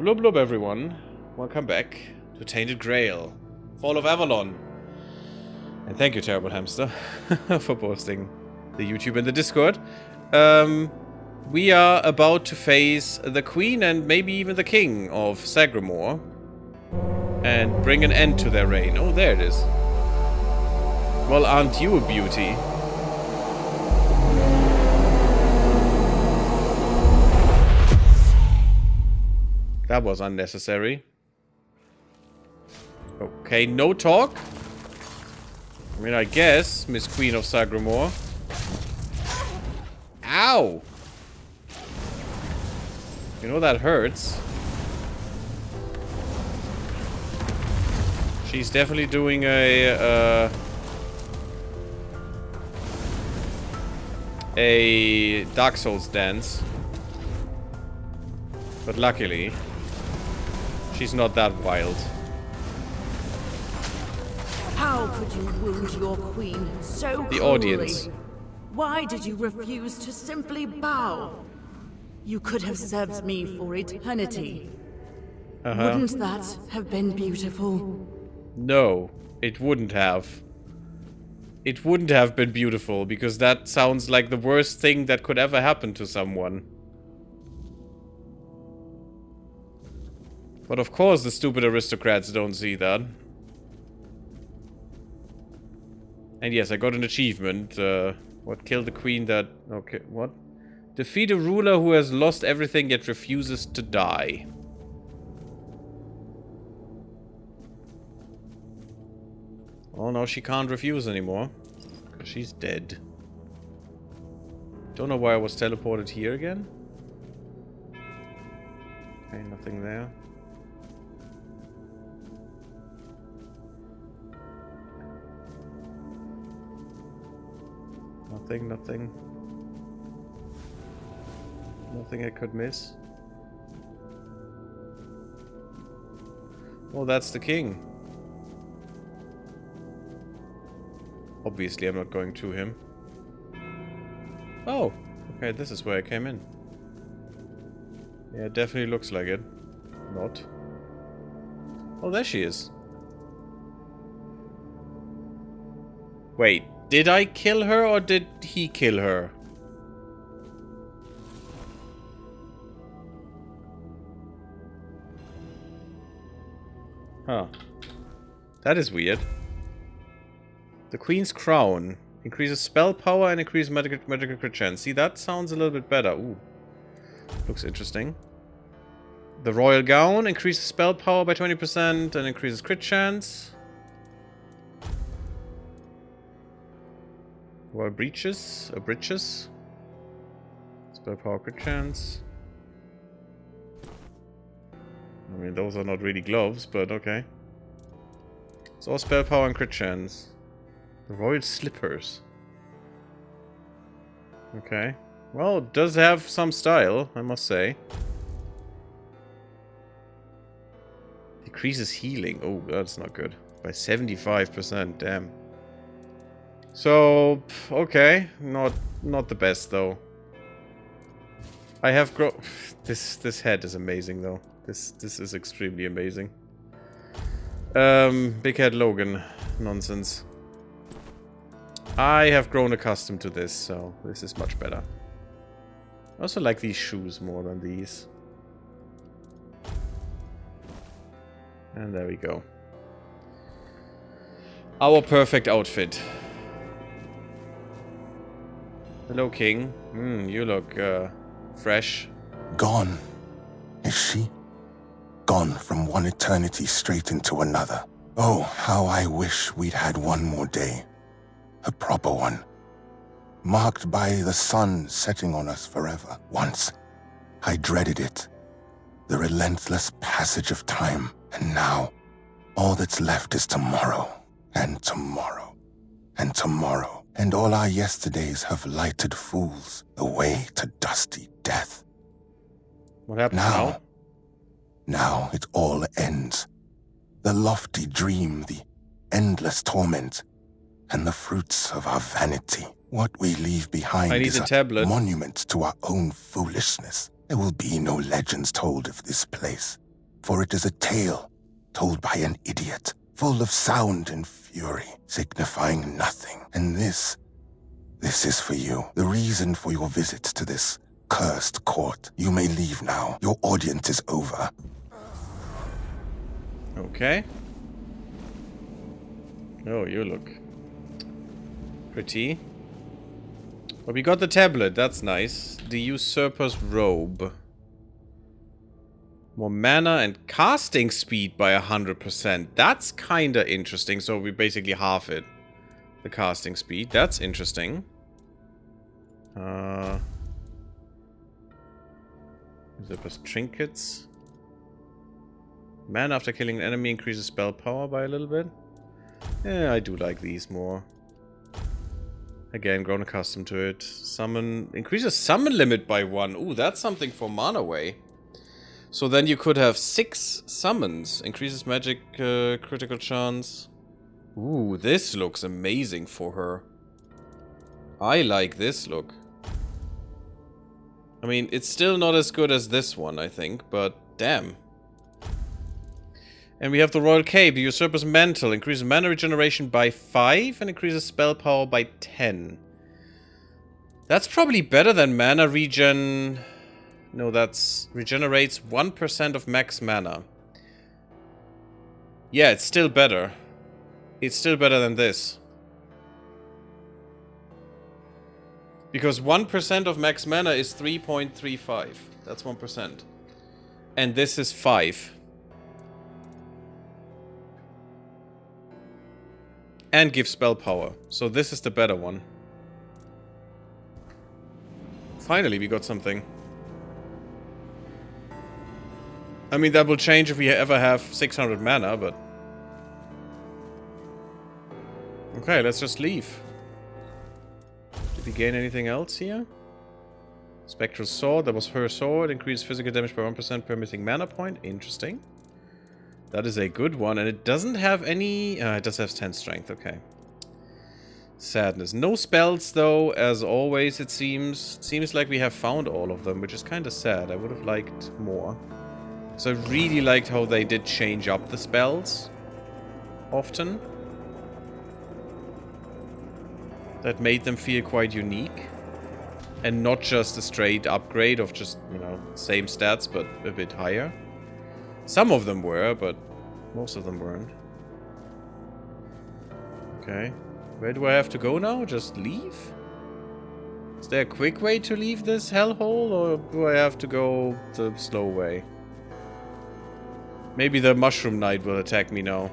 Blub blub everyone. Welcome back to Tainted Grail. Fall of Avalon. And thank you, Terrible Hamster, for posting the YouTube and the Discord. We are about to face the Queen and maybe even the King of Sagramore. And bring an end to their reign. Oh, there it is. Well, aren't you a beauty? That was unnecessary. Okay, no talk. I mean, I guess, Miss Queen of Sagramore. Ow! You know that hurts. She's definitely doing a Dark Souls dance. But luckily, she's not that wild. How could you wound your queen so cruelly? The audience. Why did you refuse to simply bow? You could have served me for eternity. Wouldn't that have been beautiful? No, it wouldn't have. It wouldn't have been beautiful, because that sounds like the worst thing that could ever happen to someone. But of course the stupid aristocrats don't see that. And yes, I got an achievement. What? Kill the queen that... Okay, what? Defeat a ruler who has lost everything yet refuses to die. Oh no, she can't refuse anymore. Because she's dead. Don't know why I was teleported here again. Okay, nothing there. Nothing. Nothing I could miss. Oh, that's the king. Obviously, I'm not going to him. Oh, okay, this is where I came in. Yeah, it definitely looks like it. Not. Oh, there she is. Wait, did I kill her or did he kill her? Huh. That is weird. The Queen's Crown. Increases spell power and increases magical crit chance. See, that sounds a little bit better. Ooh. Looks interesting. The Royal Gown. Increases spell power by 20% and increases crit chance. Royal Breeches. Breeches. Spell power, crit chance. I mean, those are not really gloves, but okay. It's all spell power and crit chance. The Royal Slippers. Okay. Well, it does have some style, I must say. Decreases healing. Oh, that's not good. By 75%, damn. So, okay. Not the best, though. I have This head is amazing, though. This is extremely amazing. Big Head Logan nonsense. I have grown accustomed to this, so this is much better. I also like these shoes more than these. And there we go. Our perfect outfit. Hello, King. You look, fresh. Gone, is she? Gone from one eternity straight into another. Oh, how I wish we'd had one more day. A proper one. Marked by the sun setting on us forever. Once, I dreaded it. The relentless passage of time. And now, all that's left is tomorrow. And tomorrow. And tomorrow. And all our yesterdays have lighted fools away to dusty death. What happens now? Now it all ends. The lofty dream, the endless torment, and the fruits of our vanity. What we leave behind is a monument to our own foolishness. There will be no legends told of this place. for it is a tale told by an idiot, full of sound and fury, signifying nothing. And this is for you, the reason for your visit to this cursed court. You may leave now. Your audience is over. Okay. Oh, you look pretty. Well, we got the tablet. That's nice. The Usurper's Robe. More mana and casting speed by 100%. That's kinda interesting. So we basically half it. The casting speed. That's interesting. Usurper's Trinkets. Mana after killing an enemy increases spell power by a little bit. Yeah, I do like these more. Again, grown accustomed to it. Summon... Increases summon limit by 1. Ooh, that's something for Mana Way. So then you could have 6 summons. Increases magic critical chance. Ooh, this looks amazing for her. I like this look. I mean, it's still not as good as this one, I think, but damn. And we have the Royal Cape, the Usurper's Mantle. Increases mana regeneration by 5 and increases spell power by 10. That's probably better than mana regen... No, that's... Regenerates 1% of max mana. Yeah, it's still better. It's still better than this. Because 1% of max mana is 3.35. That's 1%. And this is 5. And gives spell power. So this is the better one. Finally, we got something. I mean, that will change if we ever have 600 mana, but... Okay, let's just leave. Did we gain anything else here? Spectral Sword, that was her sword. Increased physical damage by 1% per missing mana point. Interesting. That is a good one, and it doesn't have any... it does have 10 strength, okay. Sadness. No spells, though, as always, it seems. It seems like we have found all of them, which is kind of sad. I would have liked more. So I really liked how they did change up the spells. Often. That made them feel quite unique. And not just a straight upgrade of just, you know, same stats, but a bit higher. Some of them were, but most of them weren't. Okay. Where do I have to go now? Just leave? Is there a quick way to leave this hellhole, or do I have to go the slow way? Maybe the Mushroom Knight will attack me now.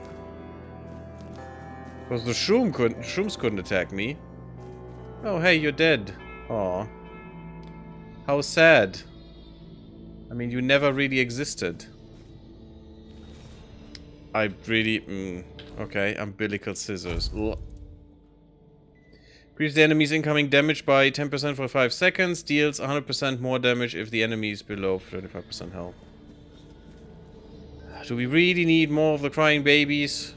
Because the shrooms couldn't attack me. Oh, hey, you're dead. Aw. How sad. I mean, you never really existed. I really... okay, umbilical scissors. Ugh. Increase the enemy's incoming damage by 10% for 5 seconds. Deals 100% more damage if the enemy is below 35% health. Do we really need more of the crying babies?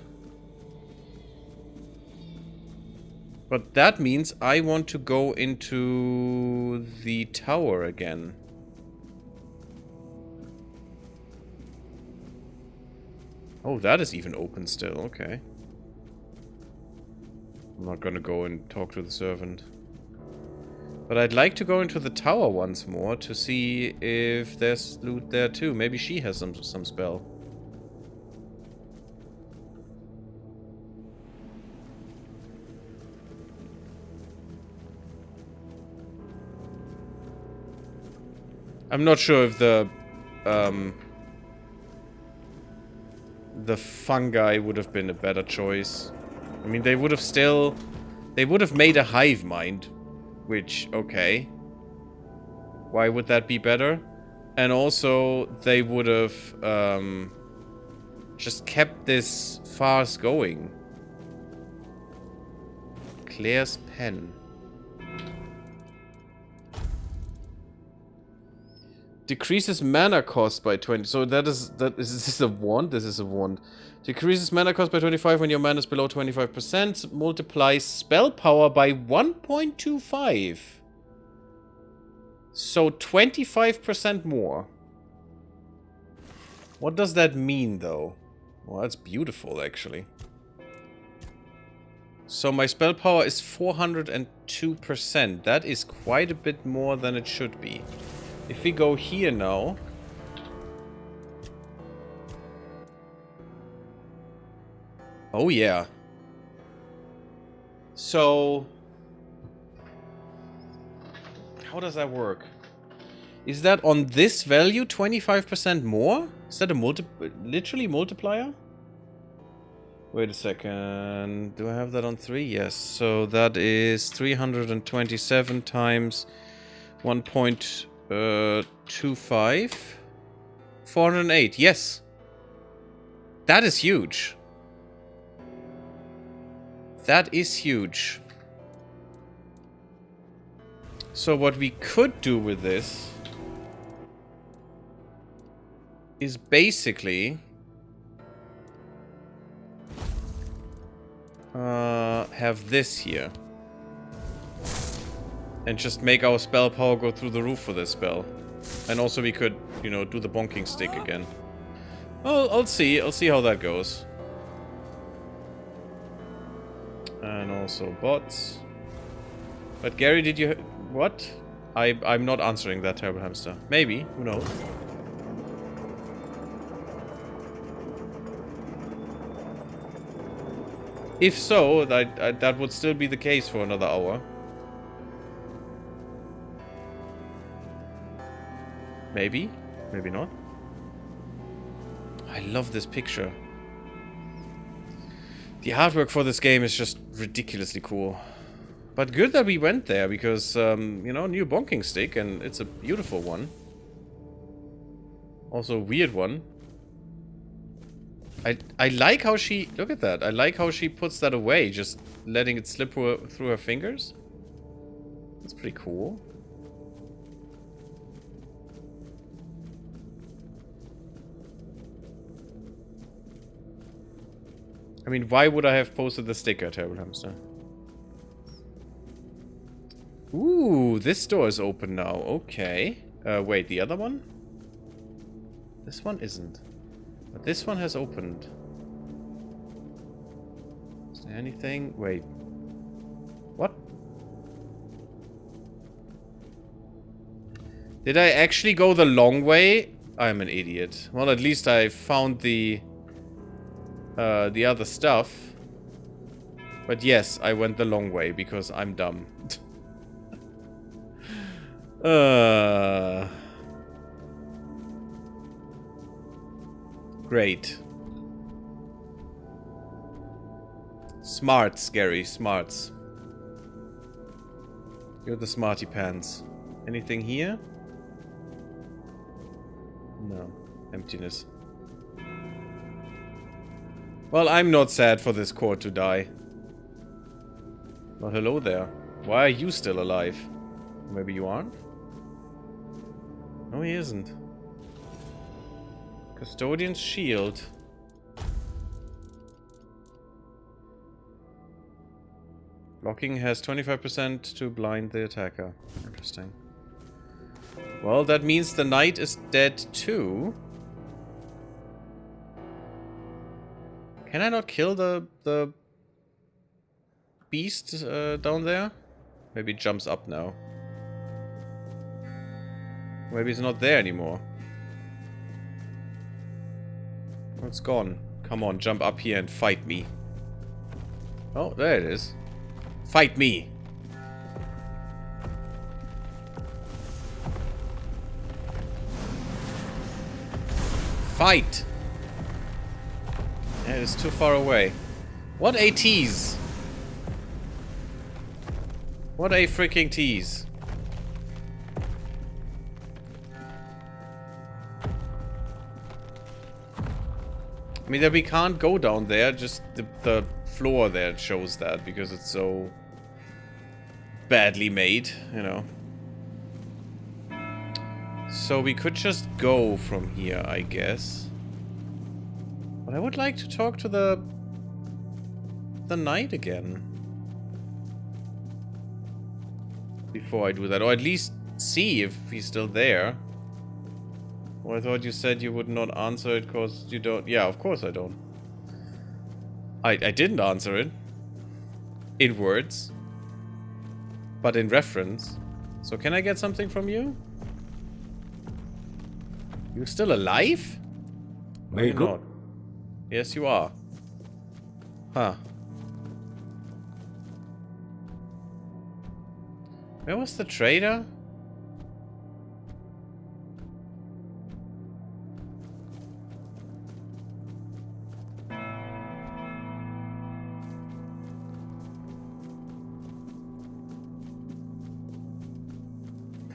But that means I want to go into the tower again. Oh, that is even open still. Okay. I'm not gonna go and talk to the servant. But I'd like to go into the tower once more to see if there's loot there too. Maybe she has some spell. I'm not sure if the fungi would have been a better choice. I mean, they would have made a hive mind, which, okay. Why would that be better? And also, they would have just kept this farce going. Claire's pen. Decreases mana cost by 20. So is this a wand? This is a wand. Decreases mana cost by 25 when your mana is below 25%. Multiplies spell power by 1.25. So 25% more. What does that mean, though? Well, that's beautiful, actually. So my spell power is 402%. That is quite a bit more than it should be. If we go here now... Oh, yeah. So... how does that work? Is that on this value 25% more? Is that a literally multiplier? Wait a second. Do I have that on 3? Yes. So that is 327 times 1.25. 408. Yes. That is huge. That is huge. So what we could do with this is basically have this here. And just make our spell power go through the roof for this spell. And also we could, you know, do the bonking stick again. Well, I'll see. I'll see how that goes. And also bots. But Gary, did you... what? I'm not answering that, terrible hamster. Maybe. Who knows? If so, that would still be the case for another hour. Maybe. Maybe not. I love this picture. The artwork for this game is just ridiculously cool. But good that we went there, because, you know, new bonking stick, and it's a beautiful one. Also a weird one. I like how she... look at that. I like how she puts that away, just letting it slip through her fingers. That's pretty cool. I mean, why would I have posted the sticker, terrible hamster? Ooh, this door is open now. Okay. Wait, the other one? This one isn't. But this one has opened. Is there anything? Wait. What? Did I actually go the long way? I'm an idiot. Well, at least I found the other stuff. But yes, I went the long way because I'm dumb. Great. Smarts, Gary, smarts. You're the smarty pants. Anything here? No. Emptiness. Well, I'm not sad for this core to die. Well, hello there. Why are you still alive? Maybe you aren't? No, he isn't. Custodian's shield. Blocking has 25% to blind the attacker. Interesting. Well, that means the knight is dead too. Can I not kill the beast down there? Maybe it jumps up now. Maybe it's not there anymore. Oh, it's gone. Come on, jump up here and fight me. Oh, there it is. Fight me! Fight! Yeah, it's too far away. What a tease! What a freaking tease. I mean, that we can't go down there, just the floor there shows that, because it's so badly made, you know. So we could just go from here, I guess. But I would like to talk to the knight again. Before I do that, or at least see if he's still there. Well, I thought you said you would not answer it because you don't... Yeah, of course I don't. I didn't answer it. In words. But in reference. So can I get something from you? You still alive? Or you not? Yes, you are. Huh. Where was the trader?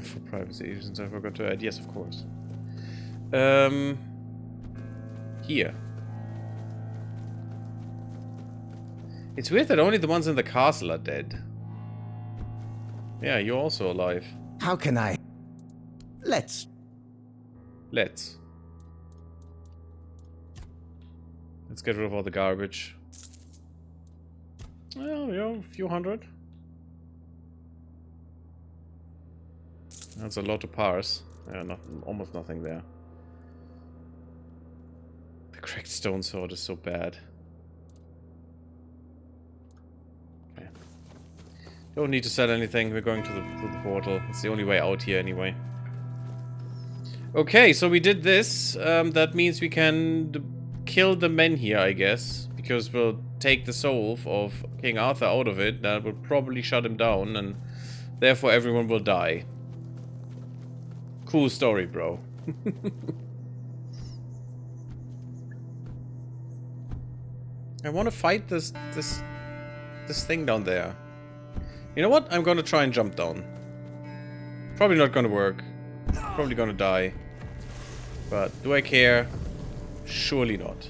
For privacy reasons, I forgot to add. Yes, of course. Here. It's weird that only the ones in the castle are dead. Yeah, you're also alive. How can I? Let's. Let's get rid of all the garbage. Well, you know, a few hundred. That's a lot to parse. Yeah, almost nothing there. The cracked stone sword is so bad. Okay. Don't need to sell anything. We're going to the portal. It's the only way out here anyway. Okay, so we did this. That means we can kill the men here, I guess. Because we'll take the soul of King Arthur out of it. That will probably shut him down. And therefore everyone will die. Cool story, bro. I want to fight this thing down there. You know what? I'm gonna try and jump down. Probably not gonna work. Probably gonna die. But do I care? Surely not.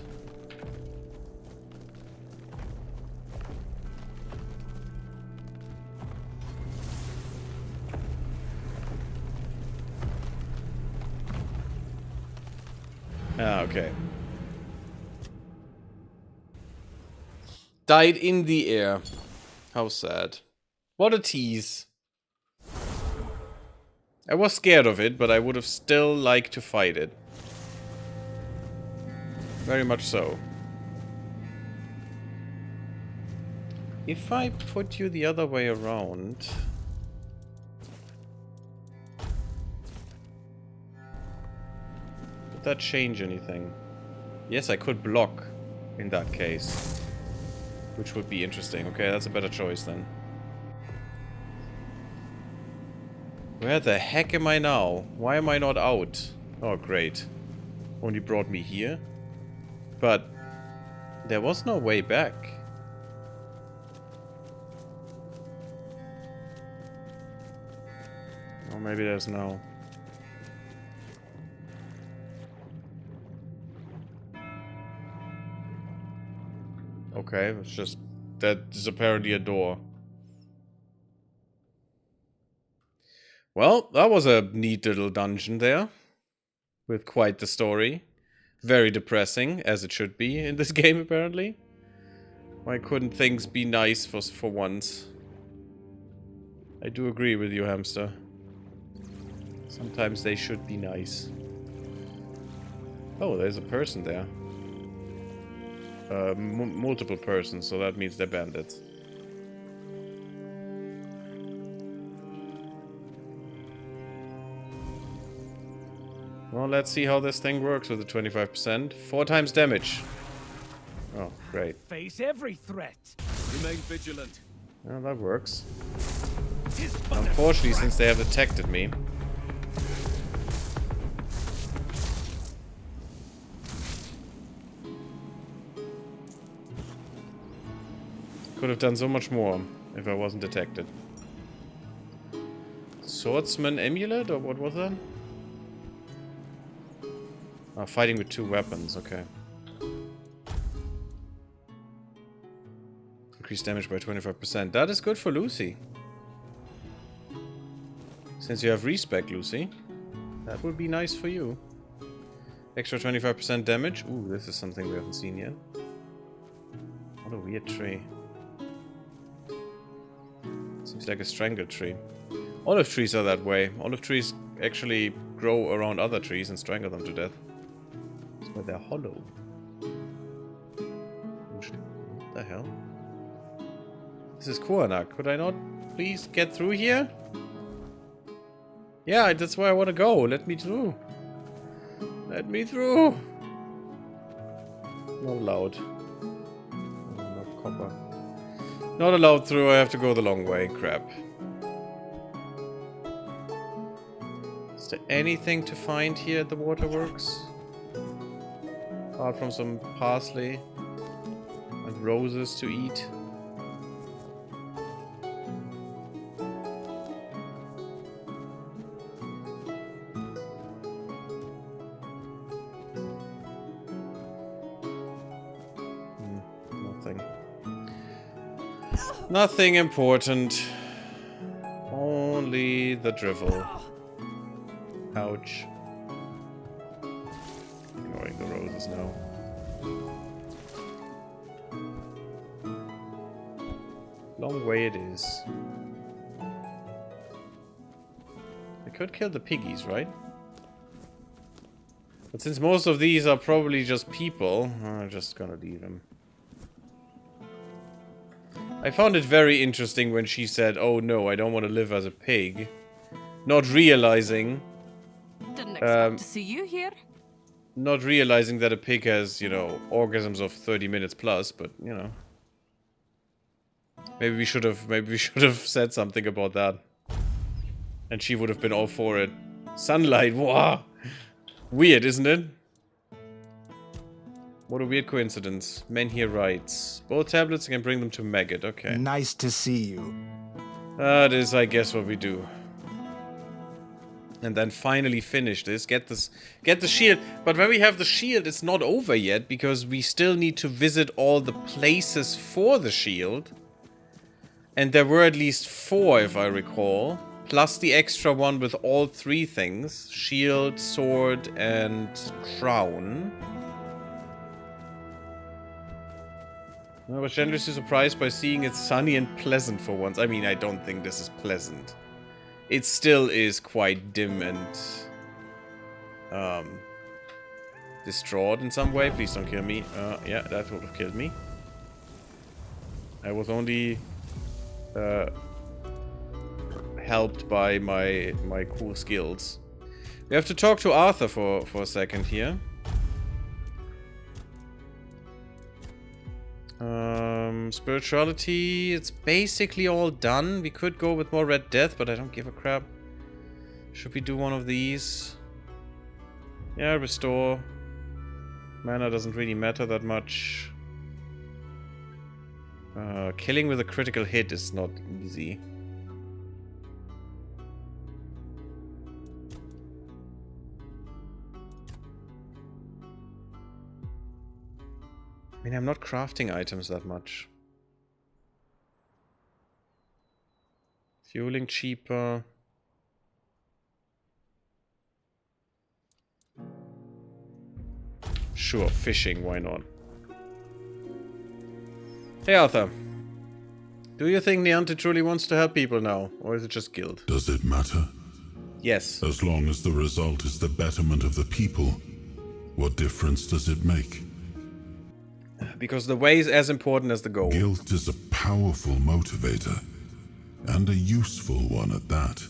Ah, okay. Died in the air. How sad. What a tease. I was scared of it, but I would have still liked to fight it. Very much so. If I put you the other way around... Would that change anything? Yes, I could block in that case. Which would be interesting. Okay, that's a better choice then. Where the heck am I now? Why am I not out? Oh, great. Only brought me here. But there was no way back. Or maybe there's no. Okay, it's just... that is apparently a door. Well, that was a neat little dungeon there. With quite the story. Very depressing, as it should be in this game, apparently. Why couldn't things be nice for once? I do agree with you, hamster. Sometimes they should be nice. Oh, there's a person there. Multiple persons, so that means they're bandits. Well, let's see how this thing works with the 25%. 4 times damage. Oh, great. Face every threat. Remain vigilant. Well, that works. Unfortunately, since they have detected me. Could have done so much more if I wasn't detected. Swordsman amulet, or what was that? Oh, fighting with 2 weapons, okay. Increase damage by 25%. That is good for Lucy. Since you have respec, Lucy. That would be nice for you. Extra 25% damage. Ooh, this is something we haven't seen yet. What a weird tree. Seems like a strangled tree. Olive trees are that way. Olive trees actually grow around other trees and strangle them to death. That's why they're hollow. What the hell? This is Kuanak. Could I not please get through here? Yeah, that's where I want to go. Let me through. Let me through. Not allowed. Oh, not copper. Not allowed through. I have to go the long way. Crap. Is there anything to find here at the waterworks? Apart from some parsley and roses to eat. Nothing. Nothing important. Only the drivel. Ouch. Ignoring the roses now. Long way it is. I could kill the piggies, right? But since most of these are probably just people, I'm just gonna leave them. I found it very interesting when she said, "Oh no, I don't want to live as a pig." Not realizing... Didn't expect to see you here. Not realizing that a pig has, you know, orgasms of 30 minutes plus, but, you know. Maybe we should have said something about that. And she would have been all for it. Sunlight, wow! Weird, isn't it? What a weird coincidence. Menhir writes. Both tablets, I can bring them to Maggot. Okay. Nice to see you. That is, I guess, what we do. And then finally finish this. Get the shield. But when we have the shield, it's not over yet, because we still need to visit all the places for the shield. And there were at least 4, if I recall. Plus the extra one with all 3 things. Shield, sword, and crown. I was generously surprised by seeing it sunny and pleasant for once. I mean, I don't think this is pleasant. It still is quite dim and... distraught in some way. Please don't kill me. Yeah, that would have killed me. I was only... helped by my cool skills. We have to talk to Arthur for a second here. Spirituality, it's basically all done. We could go with more Red Death, but I don't give a crap. Should we do one of these? Yeah, restore. Mana doesn't really matter that much. Killing with a critical hit is not easy. I mean, I'm not crafting items that much. Fueling cheaper. Sure, fishing, why not? Hey Arthur. Do you think Niantic truly wants to help people now? Or is it just guild? Does it matter? Yes. As long as the result is the betterment of the people, what difference does it make? Because the way is as important as the goal. Guilt is a powerful motivator, and a useful one at that.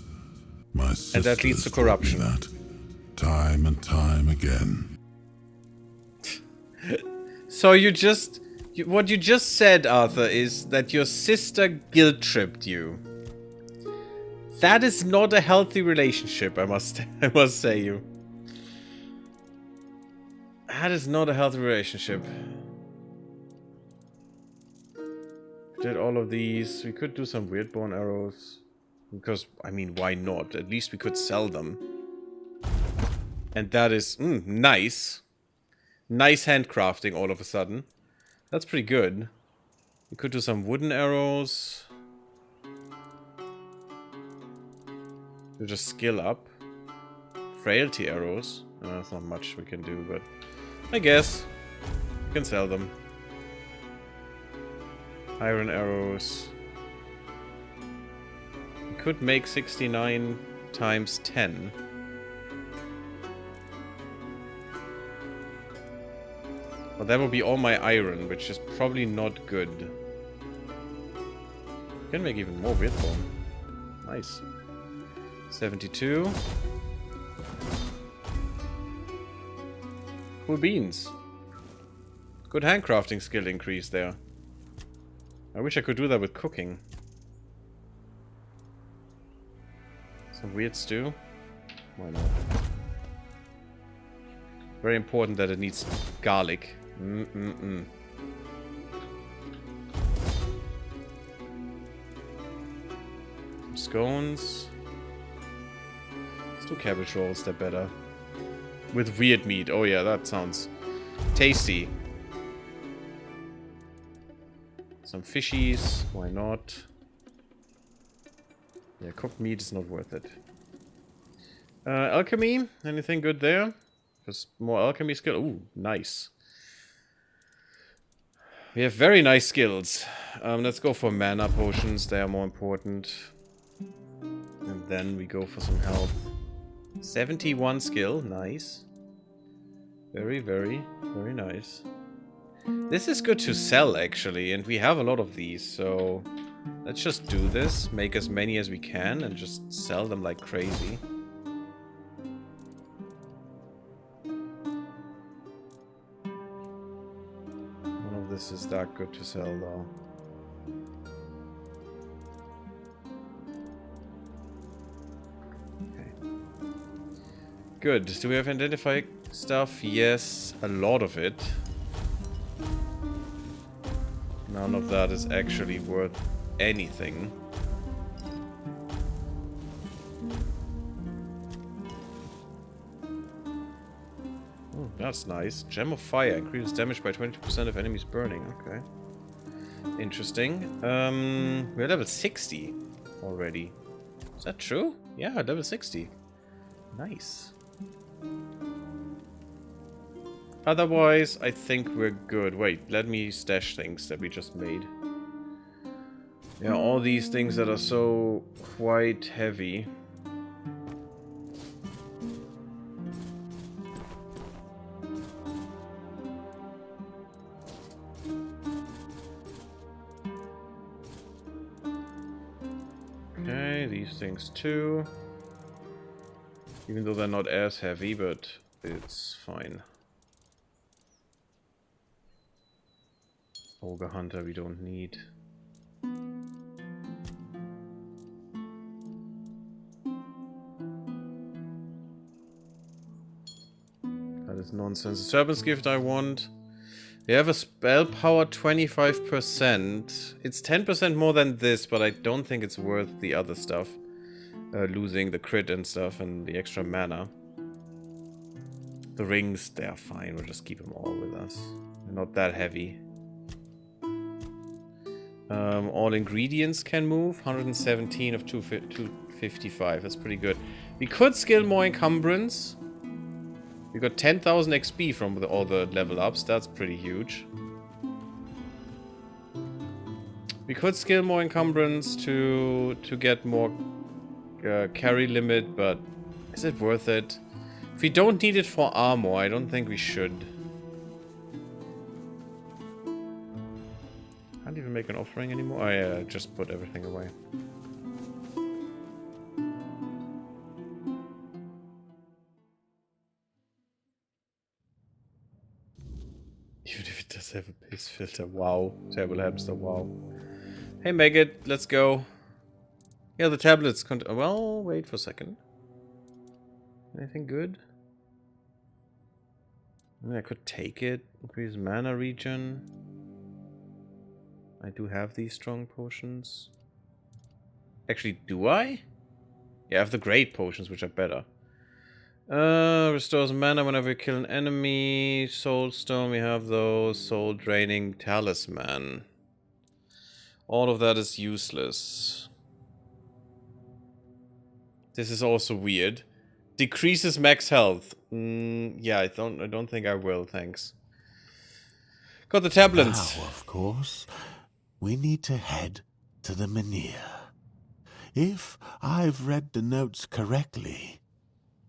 My sister And that leads to corruption. That time and time again. So what you just said, Arthur, is that your sister guilt-tripped you. That is not a healthy relationship, I must say you. That is not a healthy relationship. Did all of these. We could do some weird bone arrows. Because, I mean, why not? At least we could sell them. And that is nice. Nice handcrafting all of a sudden. That's pretty good. We could do some wooden arrows. To just skill up. Frailty arrows. That's not much we can do, but I guess we can sell them. Iron arrows. We could make 69 times 10. But that will be all my iron, which is probably not good. Can make even more with bone. Nice. 72. Cool beans. Good handcrafting skill increase there. I wish I could do that with cooking. Some weird stew. Why not? Very important that it needs garlic. Scones. Let's do cabbage rolls, they're better. With weird meat. Oh yeah, that sounds tasty. Some fishies. Why not? Yeah, cooked meat is not worth it. Alchemy. Anything good there? Just more alchemy skill. Ooh, nice. We have very nice skills. Let's go for mana potions. They are more important. And then we go for some health. 71 skill. Nice. Very, very, very nice. This is good to sell, actually. And we have a lot of these, so... Let's just do this. Make as many as we can and just sell them like crazy. None of this is that good to sell, though. Good. Do we have identify stuff? Yes, a lot of it. None of that is actually worth anything. Oh, that's nice. Gem of Fire increases damage by 22% if enemies burning. Okay. Interesting. We're level 60 already. Is that true? Yeah, level 60. Nice. Otherwise, I think we're good. Wait, let me stash things that we just made. Yeah, all these things that are so quite heavy. Okay, these things too. Even though they're not as heavy, but it's fine. Ogre Hunter we don't need. That is nonsense. The Serpent's Gift I want. We have a spell power 25%. It's 10% more than this, but I don't think it's worth the other stuff. Losing the crit and stuff and the extra mana. The rings, they're fine. We'll just keep them all with us. They're not that heavy. All ingredients can move. 117 of 255. That's pretty good. We could skill more encumbrance. We got 10,000 XP from all the level ups. That's pretty huge. We could skill more encumbrance to get more carry limit, but is it worth it? If we don't need it for armor, I don't think we should. Can't even make an offering anymore. Oh yeah, just put everything away. Even if it does have a pace filter. Wow. Terrible hamster, wow. Hey Maggot, let's go. Yeah, the tablets well, wait for a second. Anything good? I mean, I could take it. Increase mana regen. I do have these strong potions. Actually, do I? Yeah, I have the great potions, which are better. Restores mana whenever you kill an enemy. Soulstone, we have those. Soul draining talisman. All of that is useless. This is also weird. Decreases max health. Yeah, I don't think I will, thanks. Got the tablets. Now, of course, we need to head to the Menhir. If I've read the notes correctly,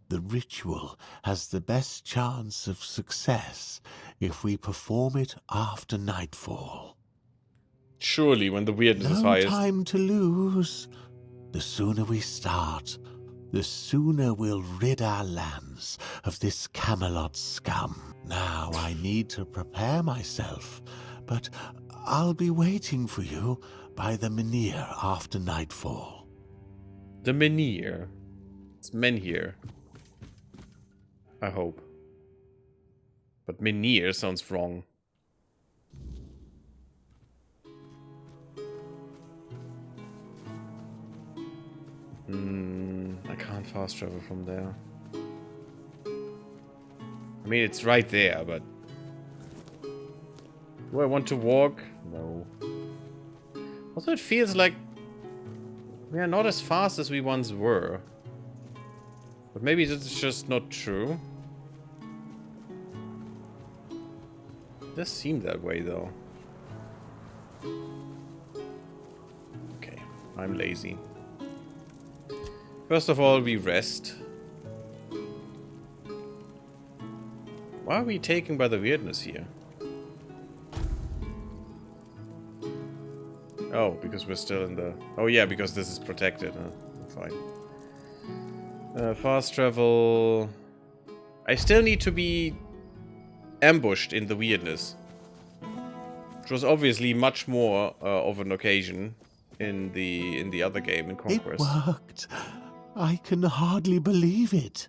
The ritual has the best chance of success if we perform it after nightfall. Surely, when the weirdness is No highest. time to lose. The sooner we start, the sooner we'll rid our lands of this Camelot scum. Now I need to prepare myself, but I'll be waiting for you by the menhir after nightfall. The menhir. It's menhir. I hope. But menhir sounds wrong. I can't fast travel from there. I mean, it's right there, but... Do I want to walk? No. Also, it feels like we are not as fast as we once were. But maybe this is just not true. It does seem that way, though. Okay, I'm lazy. First of all, we rest. Why are we taken by the weirdness here? Oh, because we're still in the... Oh yeah, because this is protected. Fine. Fast travel... I still need to be ambushed in the weirdness. Which was obviously much more of an occasion in the other game, in Conquest. It worked. I can hardly believe it.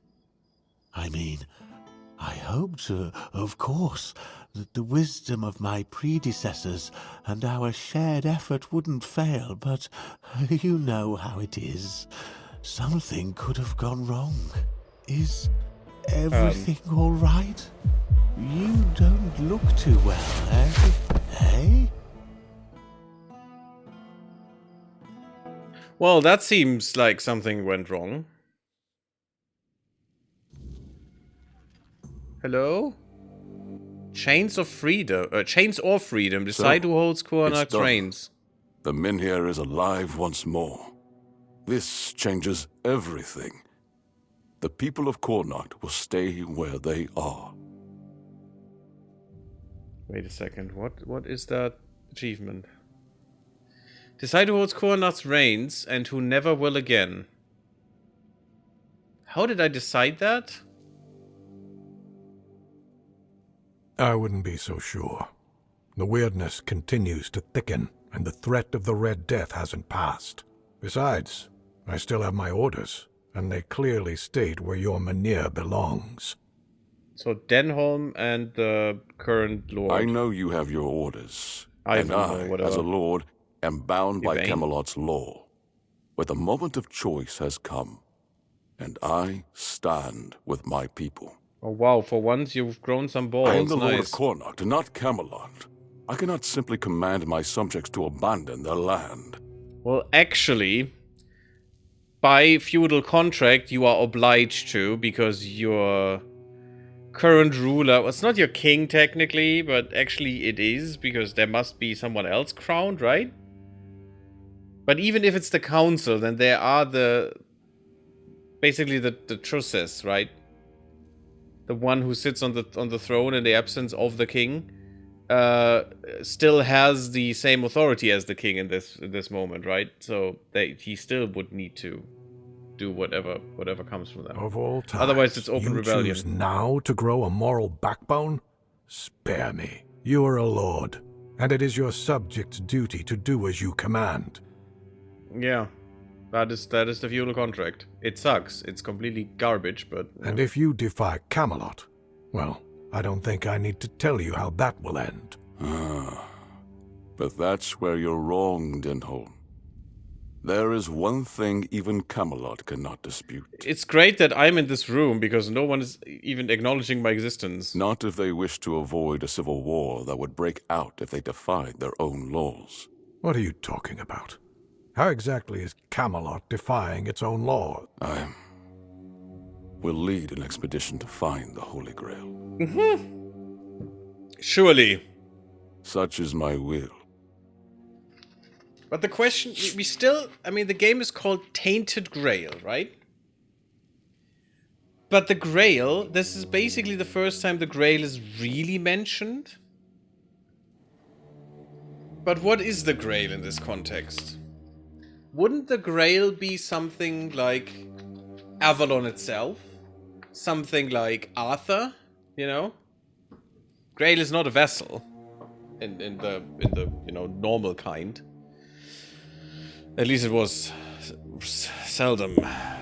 I mean, I hoped, of course, that the wisdom of my predecessors and our shared effort wouldn't fail, but you know how it is. Something could have gone wrong. Is everything all right? You don't look too well, eh? Well, that seems like something went wrong. Hello? Chains of freedom. Chains or freedom. Decide who holds Kuanak's reins. The menhir is alive once more. This changes everything. The people of Kuanak will stay where they are. Wait a second. What is that achievement? Decide who holds Kuanak's reins and who never will again. How did I decide that? I wouldn't be so sure. The weirdness continues to thicken, and the threat of the Red Death hasn't passed. Besides, I still have my orders, and they clearly state where your menhir belongs. So Denholm and the current lord. I know you have your orders, and I, as a lord, am bound by Camelot's law. But the moment of choice has come, and I stand with my people. Oh wow, for once you've grown some balls. I am the Lord of Kuanak, not Camelot. I cannot simply command my subjects to abandon their land. Well, actually, by feudal contract, you are obliged to, because your current ruler... Well, it's not your king, technically, but actually it is, because there must be someone else crowned, right? But even if it's the council, then there are basically the truces, right? The one who sits on the throne in the absence of the king still has the same authority as the king in this moment, right? So he still would need to do whatever comes from them. Of all times, otherwise it's open rebellion. Choose now to grow a moral backbone? Spare me. You are a lord, and it is your subjects' duty to do as you command. Yeah. That is the feudal contract. It sucks. It's completely garbage, but... And if you defy Camelot, well, I don't think I need to tell you how that will end. But that's where you're wrong, Denholm. There is one thing even Camelot cannot dispute. It's great that I'm in this room, because no one is even acknowledging my existence. Not if they wish to avoid a civil war that would break out if they defied their own laws. What are you talking about? How exactly is Camelot defying its own law? I will lead an expedition to find the Holy Grail. Surely. Such is my will. But the question, we still... I mean, the game is called Tainted Grail, right? But the Grail, this is basically the first time the Grail is really mentioned. But what is the Grail in this context? Wouldn't the Grail be something like Avalon itself? Something like Arthur, you know? Grail is not a vessel in the normal kind. At least it was seldom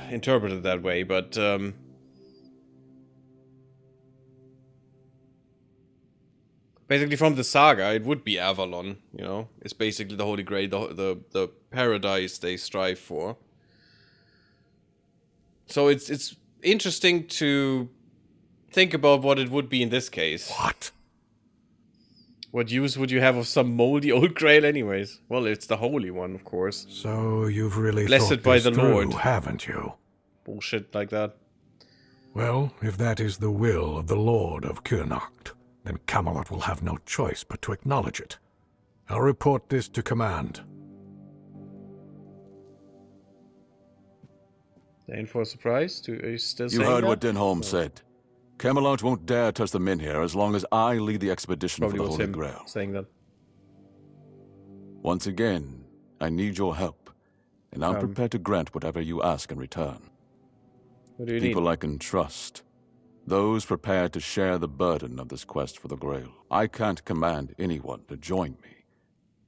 interpreted that way, but basically from the saga, it would be Avalon, you know? It's basically the Holy Grail, the paradise they strive for. So it's interesting to think about what it would be in this case. What? What use would you have of some moldy old Grail anyways? Well, it's the holy one, of course. So you've really Blessed thought by this the through, Lord, haven't you? Bullshit like that. Well, if that is the will of the Lord of Kurnocht, then Camelot will have no choice but to acknowledge it. I'll report this to command. In for a surprise? Are you still saying You heard that? what Denholm said. Camelot won't dare touch the men here as long as I lead the expedition Probably for the was Holy him Grail. saying that. Once again, I need your help, and I'm prepared to grant whatever you ask in return. What do you People need? I can trust. Those prepared to share the burden of this quest for the Grail. I can't command anyone to join me.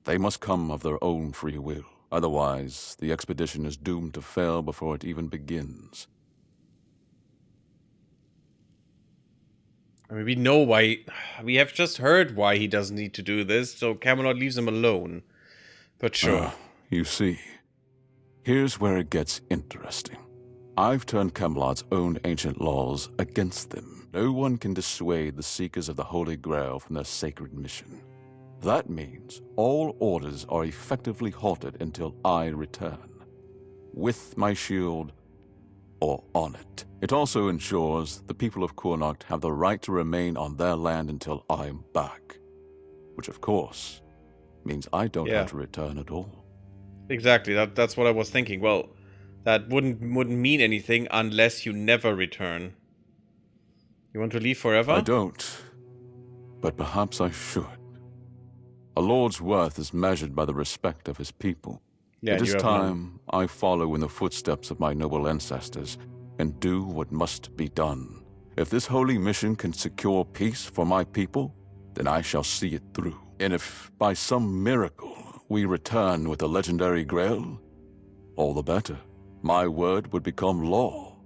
They must come of their own free will. Otherwise, the expedition is doomed to fail before it even begins. I mean, we know why. We have just heard why he doesn't need to do this, so Camelot leaves him alone. But sure. You see, here's where it gets interesting. I've turned Camelot's own ancient laws against them. No one can dissuade the Seekers of the Holy Grail from their sacred mission. That means all orders are effectively halted until I return. With my shield, or on it. It also ensures the people of Kurnocht have the right to remain on their land until I'm back. Which, of course, means I don't have to return at all. Exactly, that's what I was thinking. Well, that wouldn't mean anything unless you never return. You want to leave forever? I don't, but perhaps I should. A lord's worth is measured by the respect of his people. Yeah, it is you have time I follow in the footsteps of my noble ancestors and do what must be done. If this holy mission can secure peace for my people, then I shall see it through. And if by some miracle we return with the legendary Grail, all the better. My word would become law,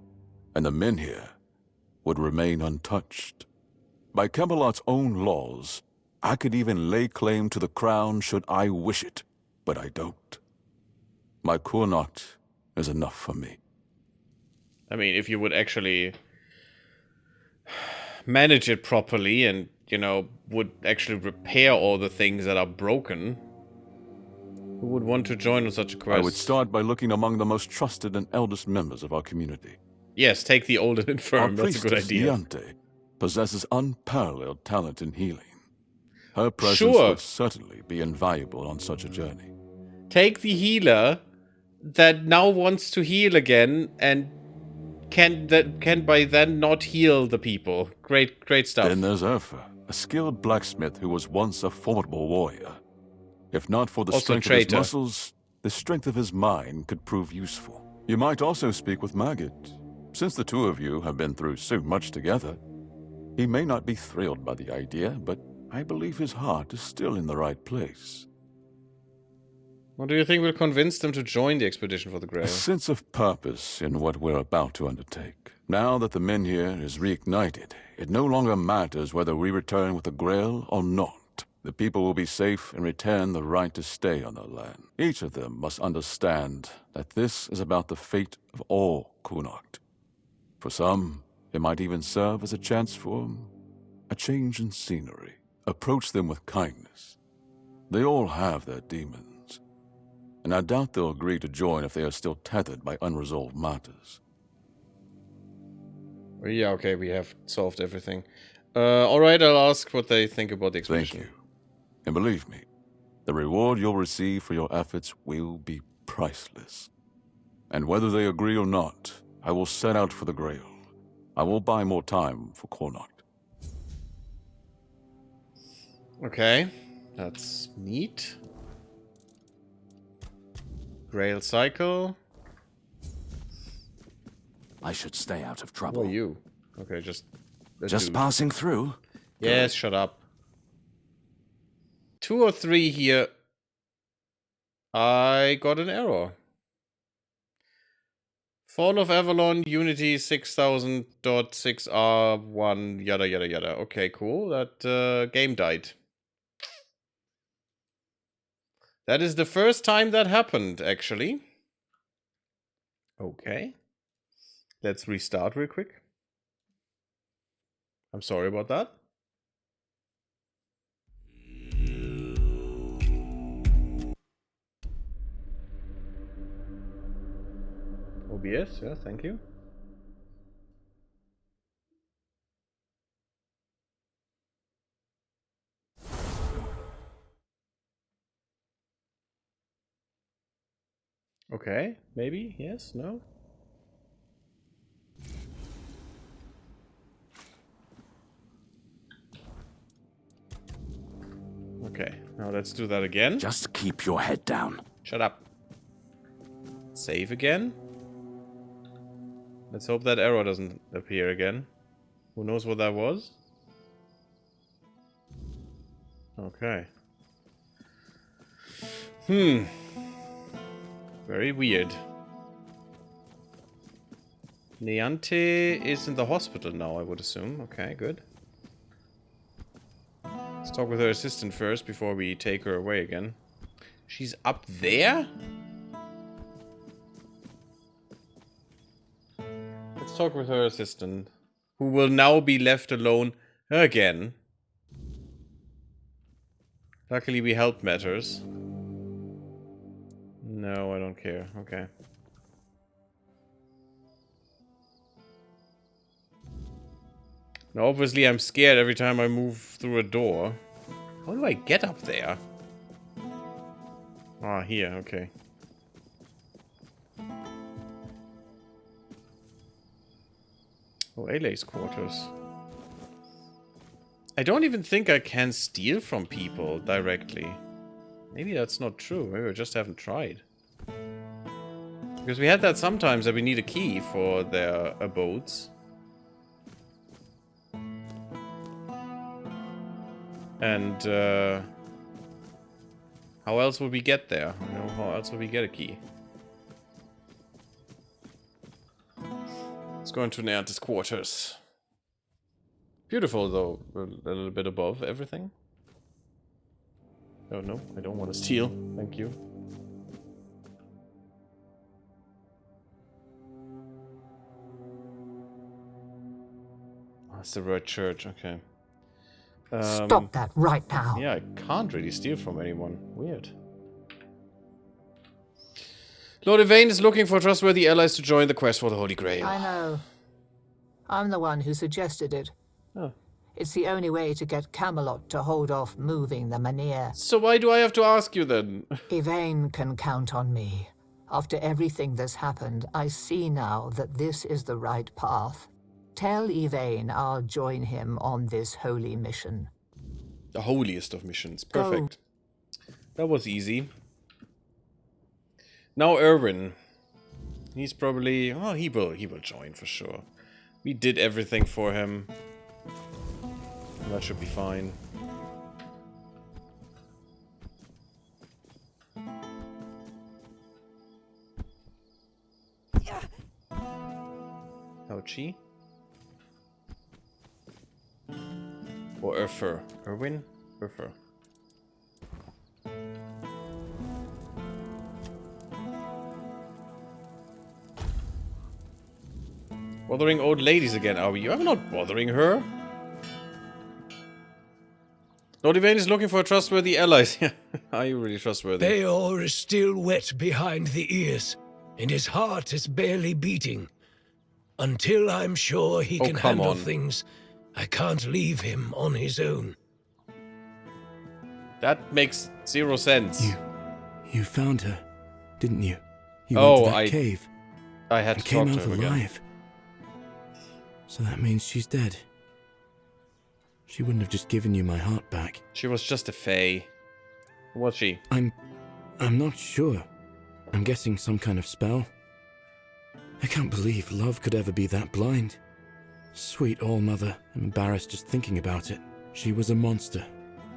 and the men here would remain untouched. By Camelot's own laws, I could even lay claim to the crown should I wish it, but I don't. My Kurnocht is enough for me. I mean, if you would actually manage it properly and, you know, would actually repair all the things that are broken, who would want to join on such a quest? I would start by looking among the most trusted and eldest members of our community. Yes, take the old and infirm. That's a good idea. Iante possesses unparalleled talent in healing. Her presence would certainly be invaluable on such a journey. Take the healer that now wants to heal again and can by then not heal the people. Great stuff. Then there's Urfa, a skilled blacksmith who was once a formidable warrior. If not for the strength of his muscles, the strength of his mind could prove useful. You might also speak with Maggot. Since the two of you have been through so much together, he may not be thrilled by the idea, but I believe his heart is still in the right place. What do you think will convince them to join the expedition for the Grail? A sense of purpose in what we're about to undertake. Now that the men here is reignited, it no longer matters whether we return with the Grail or not. The people will be safe and retain the right to stay on their land. Each of them must understand that this is about the fate of all Kurnocht. For some, it might even serve as a chance for a change in scenery. Approach them with kindness. They all have their demons, and I doubt they'll agree to join if they are still tethered by unresolved matters. Yeah, okay, we have solved everything. Alright, I'll ask what they think about the expedition. Thank you. And believe me, the reward you'll receive for your efforts will be priceless. And whether they agree or not, I will set out for the Grail. I will buy more time for Connacht. Okay, that's neat. Grail cycle. I should stay out of Who trouble. are you? Okay, just dude. Passing through. Yes, shut up. 2 or 3 here. I got an error. Fall of Avalon, Unity 6000.6R1, yada yada yada. Okay, cool. That game died. That is the first time that happened, actually. Okay. Let's restart real quick. I'm sorry about that. OBS, yeah, thank you. Okay, maybe, yes, no? Okay, now let's do that again. Just keep your head down. Shut up. Save again. Let's hope that error doesn't appear again. Who knows what that was? Okay. Very weird. Neante is in the hospital now, I would assume. Okay, good. Let's talk with her assistant first before we take her away again. She's up there? Let's talk with her assistant, who will now be left alone again. Luckily we helped matters. No, I don't care. Okay. Now obviously I'm scared every time I move through a door. How do I get up there? Ah, here, okay. Oh, Alay's quarters. I don't even think I can steal from people directly. Maybe that's not true. Maybe I just haven't tried. Because we had that sometimes that we need a key for their abodes. And, how else would we get there? You know, how else would we get a key? Let's go into Neante's quarters. Beautiful, though. A little bit above everything. Oh, no. I don't want to steal. Thank you. Oh, it's the Red Church. Okay. Stop that right now. Yeah, I can't really steal from anyone. Weird. Lord Yvain is looking for trustworthy allies to join the quest for the Holy Grail. I know. I'm the one who suggested it. Oh. It's the only way to get Camelot to hold off moving the Manir. So why do I have to ask you then? Yvain can count on me. After everything that's happened, I see now that this is the right path. Tell Yvain I'll join him on this holy mission. The holiest of missions. Perfect. That was easy. Now Erwin. He's probably... Oh, he will join for sure. We did everything for him. That should be fine. Ouchie. Or Urfer. Erwin? Urfer. Bothering old ladies again, are we? I'm not bothering her. Lord Yvain is looking for trustworthy allies. Are you really trustworthy? Beor is still wet behind the ears, and his heart is barely beating. Until I'm sure he can handle things, I can't leave him on his own. That makes 0 sense. You found her, didn't you? You went to that cave. I had to came talk out to him alive. again. So that means she's dead. She wouldn't have just given you my heart back. She was just a fae. Was she? I'm not sure. I'm guessing some kind of spell. I can't believe love could ever be that blind. Sweet All-Mother, I'm embarrassed just thinking about it. She was a monster,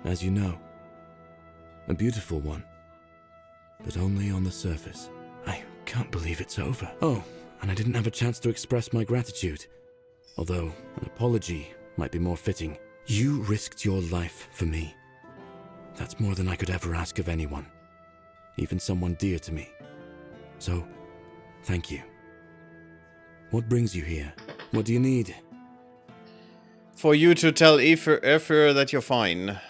as you know. A beautiful one, but only on the surface. I can't believe it's over. Oh, and I didn't have a chance to express my gratitude. Although, an apology might be more fitting. You risked your life for me. That's more than I could ever ask of anyone. Even someone dear to me. So, thank you. What brings you here? What do you need? For you to tell Aether that you're fine.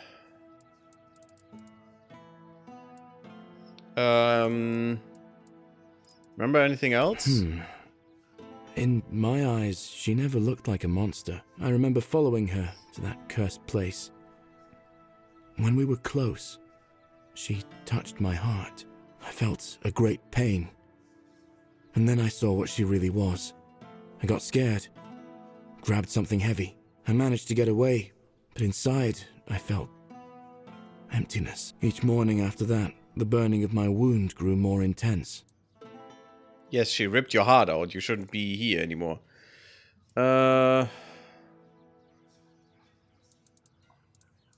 Remember anything else? In my eyes, she never looked like a monster. I remember following her to that cursed place. When we were close, she touched my heart. I felt a great pain. And then I saw what she really was. I got scared, grabbed something heavy. I managed to get away, but inside I felt emptiness. Each morning after that, the burning of my wound grew more intense. Yes, she ripped your heart out. You shouldn't be here anymore. Blah,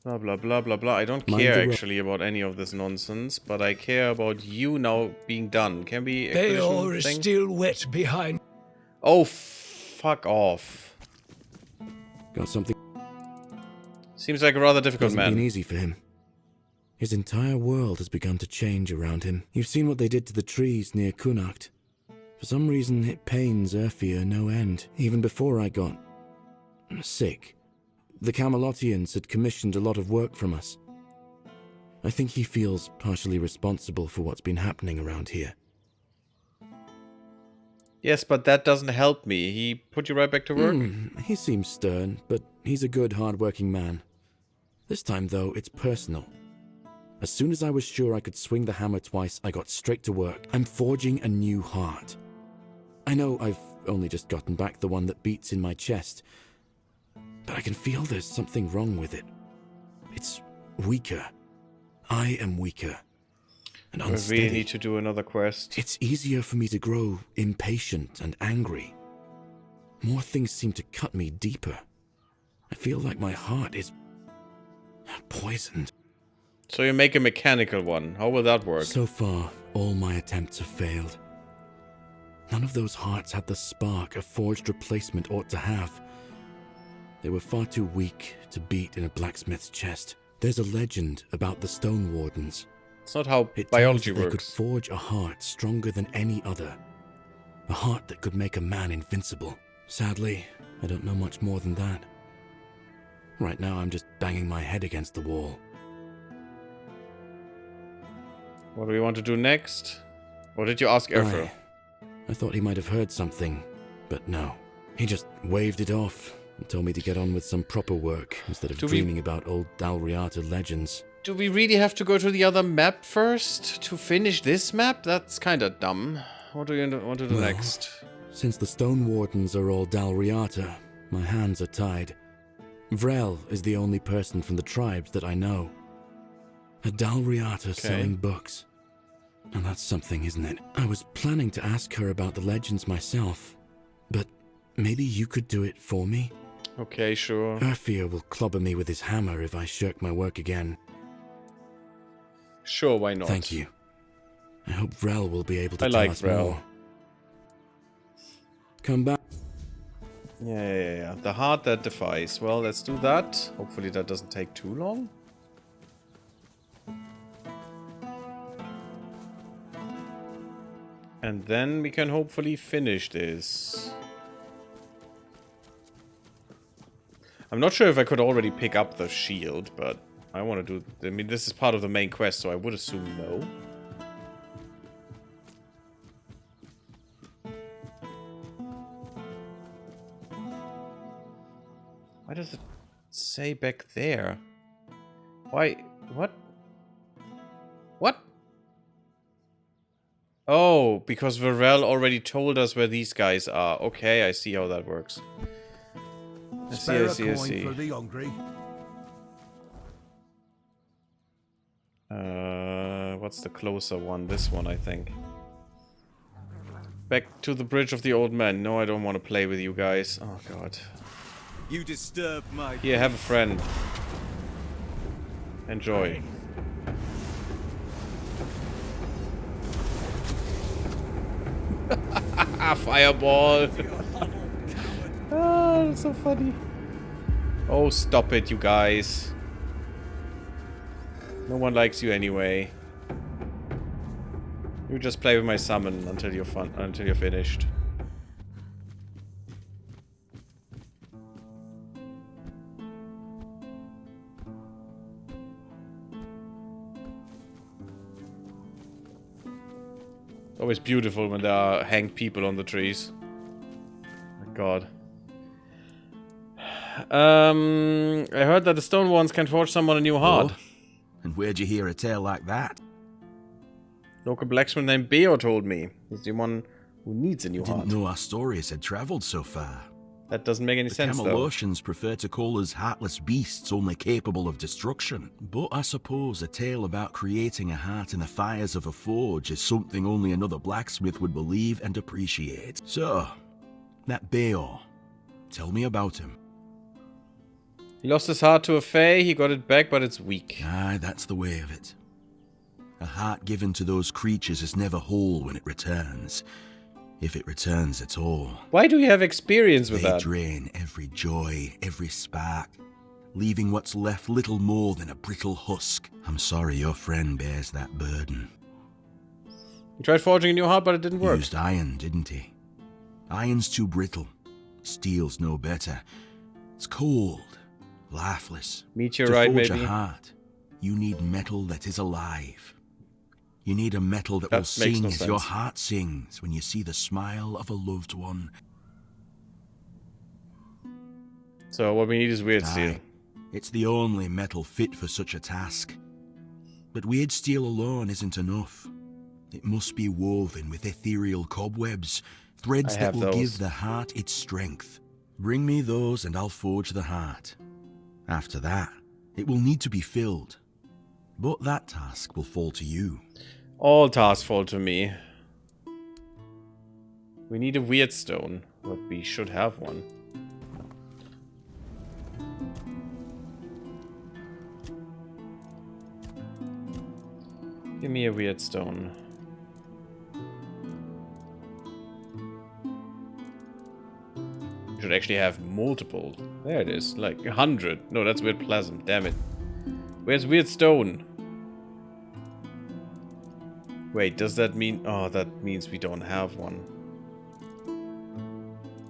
blah, blah, blah, blah. I don't care, actually, about any of this nonsense, but I care about you now being done. Can we... Peor is still wet behind... Oh, fuck off. Got something... Seems like a rather difficult man. Hasn't been easy for him. His entire world has begun to change around him. You've seen what they did to the trees near Kunacht. For some reason, it pains Urfia no end. Even before I got... sick. The Camelotians had commissioned a lot of work from us. I think he feels partially responsible for what's been happening around here. Yes, but that doesn't help me. He put you right back to work? He seems stern, but he's a good, hard-working man. This time, though, it's personal. As soon as I was sure I could swing the hammer twice, I got straight to work. I'm forging a new heart. I know I've only just gotten back the one that beats in my chest, but I can feel there's something wrong with it. It's weaker. I am weaker. And unsteady. We really need to do another quest. It's easier for me to grow impatient and angry. More things seem to cut me deeper. I feel like my heart is poisoned. So you make a mechanical one. How will that work? So far, all my attempts have failed. None of those hearts had the spark a forged replacement ought to have. They were far too weak to beat in a blacksmith's chest. There's a legend about the Stone Wardens. It's not how biology works. They could forge a heart stronger than any other. A heart that could make a man invincible. Sadly, I don't know much more than that. Right now, I'm just banging my head against the wall. What do we want to do next? Or did you ask Aether? I thought he might have heard something, but no. He just waved it off and told me to get on with some proper work instead of dreaming about old Dalriata legends. Do we really have to go to the other map first to finish this map? That's kind of dumb. What do you want to do next? Since the Stone Wardens are all Dalriata, my hands are tied. Vrel is the only person from the tribes that I know. A Dalriata selling books. And that's something, isn't it? I was planning to ask her about the legends myself, but maybe you could do it for me? Okay, sure. Urfia will clobber me with his hammer if I shirk my work again. Sure, why not? Thank you. I hope Vrel will be able to tell us more. Come back. Yeah. The heart that defies. Well, let's do that. Hopefully that doesn't take too long. And then we can hopefully finish this. I'm not sure if I could already pick up the shield, but I want to do... I mean, this is part of the main quest, so I would assume no. Why does it say back there? Why? What? What? Oh, because Varel already told us where these guys are. Okay, I see how that works. I see. For the hungry. What's the closer one? This one, I think. Back to the Bridge of the Old Man. No, I don't want to play with you guys. Oh, God. You disturb my... Here, have a friend. Enjoy. Fireball! Ah, that's so funny. Oh, stop it, you guys. No one likes you anyway. You just play with my summon until you're finished. Always beautiful when there are hanged people on the trees. My God. I heard that the stone ones can forge someone a new heart. Oh? And where'd you hear a tale like that? Local blacksmith named Beo told me. He's the one who needs a new heart. Didn't know our stories had travelled so far. That doesn't make any sense, though. Camelosians prefer to call us heartless beasts only capable of destruction. But I suppose a tale about creating a heart in the fires of a forge is something only another blacksmith would believe and appreciate. So, that Beo, tell me about him. He lost his heart to a fae, he got it back, but it's weak. Aye, that's the way of it. A heart given to those creatures is never whole when it returns. If it returns at all. Why do you have experience with that? They drain every joy, every spark, leaving what's left little more than a brittle husk. I'm sorry your friend bears that burden. He tried forging a new heart, but it didn't work. Used iron, didn't he? Iron's too brittle. Steel's no better. It's cold, lifeless. Meteorite, maybe? To forge a heart, you need metal that is alive. You need a metal that will sing as your heart sings when you see the smile of a loved one. So what we need is weird steel. It's the only metal fit for such a task. But weird steel alone isn't enough. It must be woven with ethereal cobwebs, threads that will give the heart its strength. Bring me those and I'll forge the heart. After that, it will need to be filled. But that task will fall to you. All tasks fall to me. We need a weird stone, but we should have one. Give me a weird stone. We should actually have multiple. There it is, like 100. No, that's weird plasm, damn it. Where's weird stone? Wait, does that mean... Oh, that means we don't have one.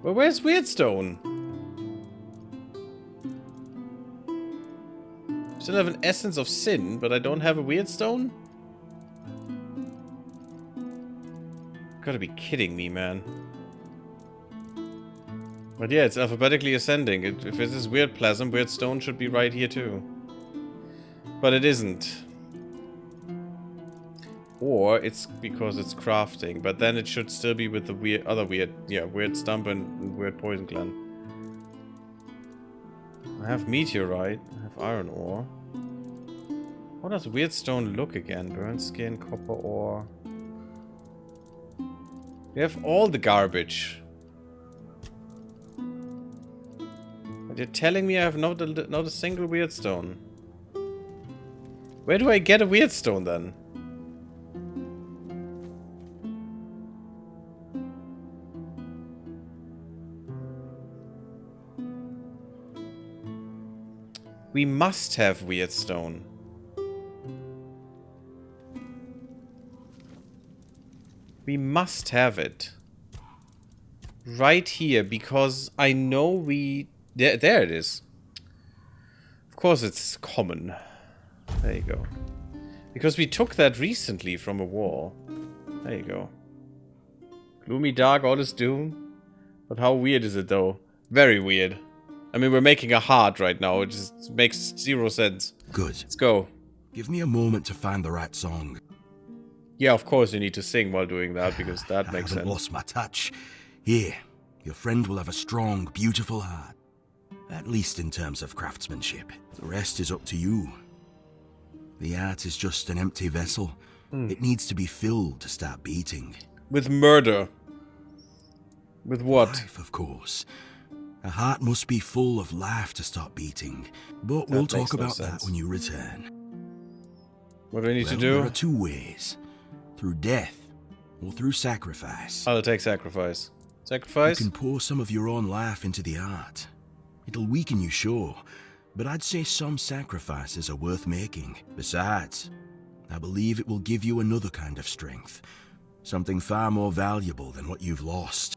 Well, where's Weirdstone? Still have an Essence of Sin, but I don't have a Weirdstone? Gotta be kidding me, man. But yeah, it's alphabetically ascending. If it is Weird Plasm, Weirdstone should be right here too. But it isn't. Or it's because it's crafting, but then it should still be with the weird stump and weird poison gland. I have meteorite, I have iron ore. How does weird stone look again? Burnt skin, copper ore. We have all the garbage. But you're telling me I have not a single weird stone. Where do I get a weird stone then? We must have weird stone. We must have it. Right here, because I know we... There it is. Of course it's common. There you go. Because we took that recently from a war. There you go. Gloomy dark, all is doom. But how weird is it though? Very weird. I mean, we're making a heart right now. It just makes 0 sense. Good. Let's go. Give me a moment to find the right song. Yeah, of course you need to sing while doing that, because that makes sense. I haven't lost my touch. Here, your friend will have a strong, beautiful heart. At least in terms of craftsmanship. The rest is up to you. The art is just an empty vessel. It needs to be filled to start beating. With murder. With what? Life, of course. A heart must be full of life to start beating. But we'll talk about that when you return. What do I need to do? There are two ways. Through death, or through sacrifice. I'll take sacrifice. Sacrifice? You can pour some of your own life into the art. It'll weaken you, sure, but I'd say some sacrifices are worth making. Besides, I believe it will give you another kind of strength. Something far more valuable than what you've lost.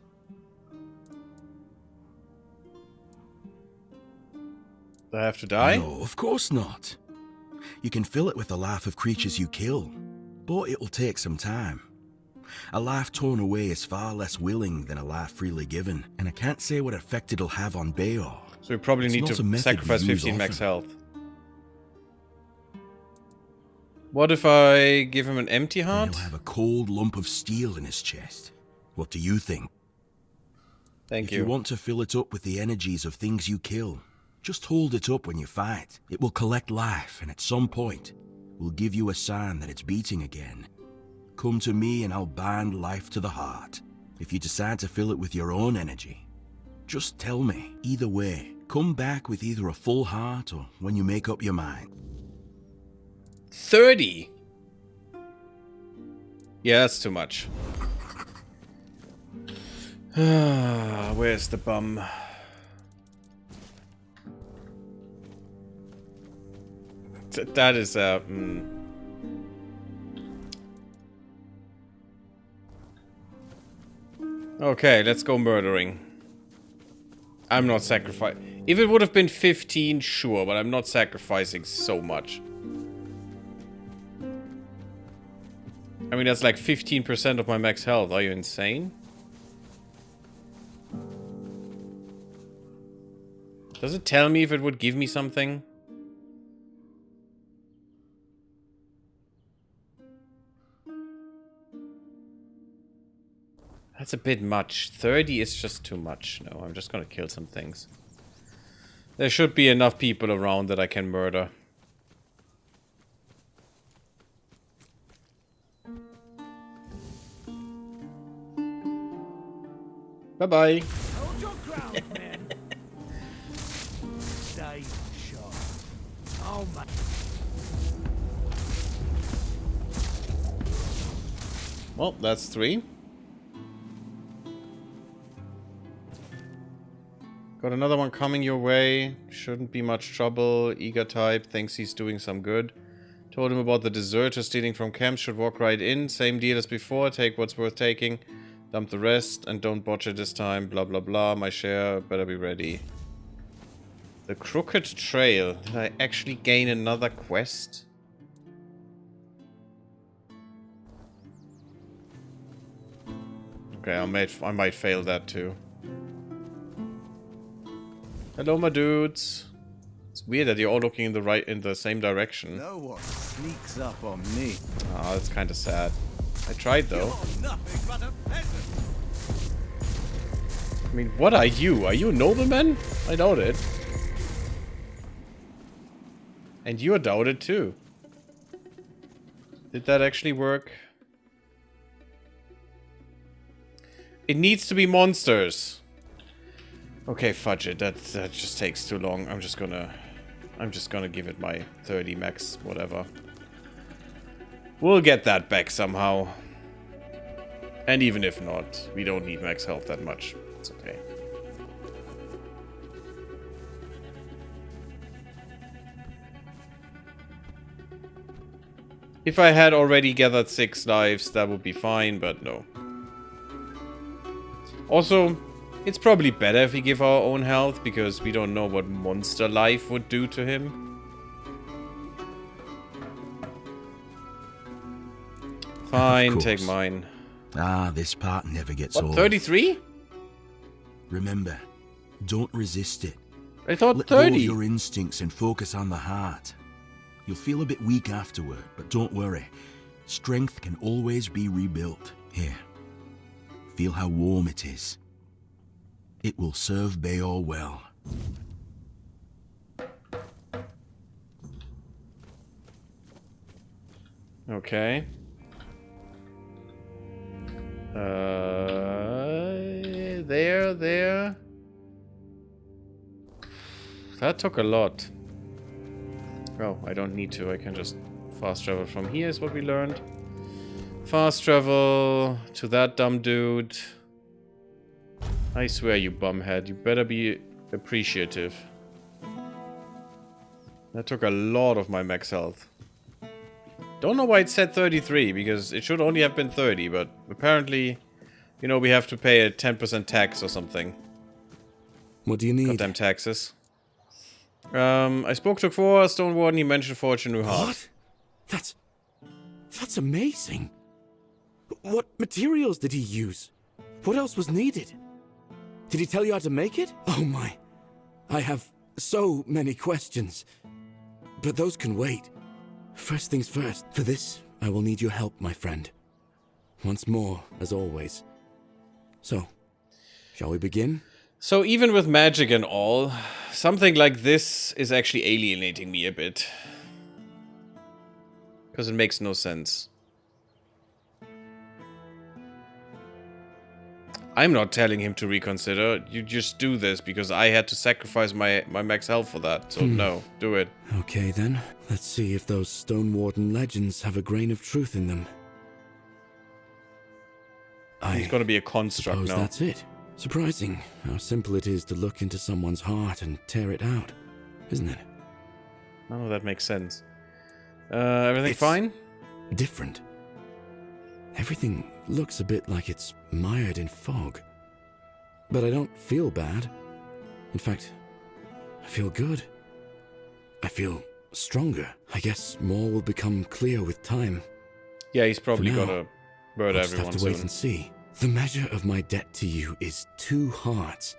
Do I have to die? No, of course not. You can fill it with the life of creatures you kill, but it'll take some time. A life torn away is far less willing than a life freely given, and I can't say what effect it'll have on Bayor. So we probably need to sacrifice 15 max health. What if I give him an empty heart? He'll have a cold lump of steel in his chest. What do you think? Thank you. If you want to fill it up with the energies of things you kill, just hold it up when you fight. It will collect life, and at some point, will give you a sign that it's beating again. Come to me and I'll bind life to the heart. If you decide to fill it with your own energy, just tell me. Either way, come back with either a full heart or when you make up your mind. 30? Yeah, that's too much. Where's the bum? That is Okay, let's go murdering. I'm not sacrificing. If it would have been 15, sure, but I'm not sacrificing so much. I mean, that's like 15% of my max health. Are you insane? Does it tell me if it would give me something? That's a bit much. 30 is just too much. No, I'm just gonna kill some things. There should be enough people around that I can murder. Bye-bye. Hold your ground, men. Stay sharp. Oh my. Well, that's 3. Got another one coming your way. Shouldn't be much trouble. Eager type thinks he's doing some good. Told him about the deserter stealing from camp. Should walk right in. Same deal as before. Take what's worth taking. Dump the rest. And don't botch it this time. Blah, blah, blah. My share. Better be ready. The Crooked Trail. Did I actually gain another quest? Okay, I might fail that too. Hello, my dudes. It's weird that you're all looking in the same direction. No one sneaks up on me. Oh, that's kind of sad. I tried though. You're nothing but a peasant. I mean, what are you? Are you a nobleman? I doubt it. And you're doubted too. Did that actually work? It needs to be monsters. Okay, fudge it. That just takes too long. I'm just gonna give it my 30 max, whatever. We'll get that back somehow. And even if not, we don't need max health that much. It's okay. If I had already gathered 6 lives, that would be fine, but no. Also, it's probably better if we give our own health, because we don't know what monster life would do to him. Fine, take mine. Ah, this part never gets What, old. 33? Remember, don't resist it. I thought Let 30. go of your instincts and focus on the heart. You'll feel a bit weak afterward, but don't worry. Strength can always be rebuilt. Here, feel how warm it is. It will serve Bayor well. Okay. There. That took a lot. Oh, I don't need to. I can just fast travel from here is what we learned. Fast travel to that dumb dude. I swear, you bumhead. You better be appreciative. That took a lot of my max health. Don't know why it said 33, because it should only have been 30, but apparently, you know, we have to pay a 10% tax or something. What do you need? Goddamn taxes. I spoke to Quor, Stone Warden, he mentioned Fortune New Heart. What? That's amazing. What materials did he use? What else was needed? Did he tell you how to make it? Oh my. I have so many questions. But those can wait. First things first. For this, I will need your help, my friend. Once more, as always. So, shall we begin? So even with magic and all, something like this is actually alienating me a bit. Because it makes no sense. I'm not telling him to reconsider. You just do this because I had to sacrifice my max health for that. So no, do it. Okay then, let's see if those Stone Warden legends have a grain of truth in them. He's gonna be a construct now. That's it. Surprising how simple it is to look into someone's heart and tear it out, isn't it? Oh, that makes sense. Everything fine? Different. Everything looks a bit like it's mired in fog. But I don't feel bad. In fact, I feel good. I feel stronger. I guess more will become clear with time. Yeah, he's probably gonna murder everyone have to wait and see. The measure of my debt to you is 2 hearts.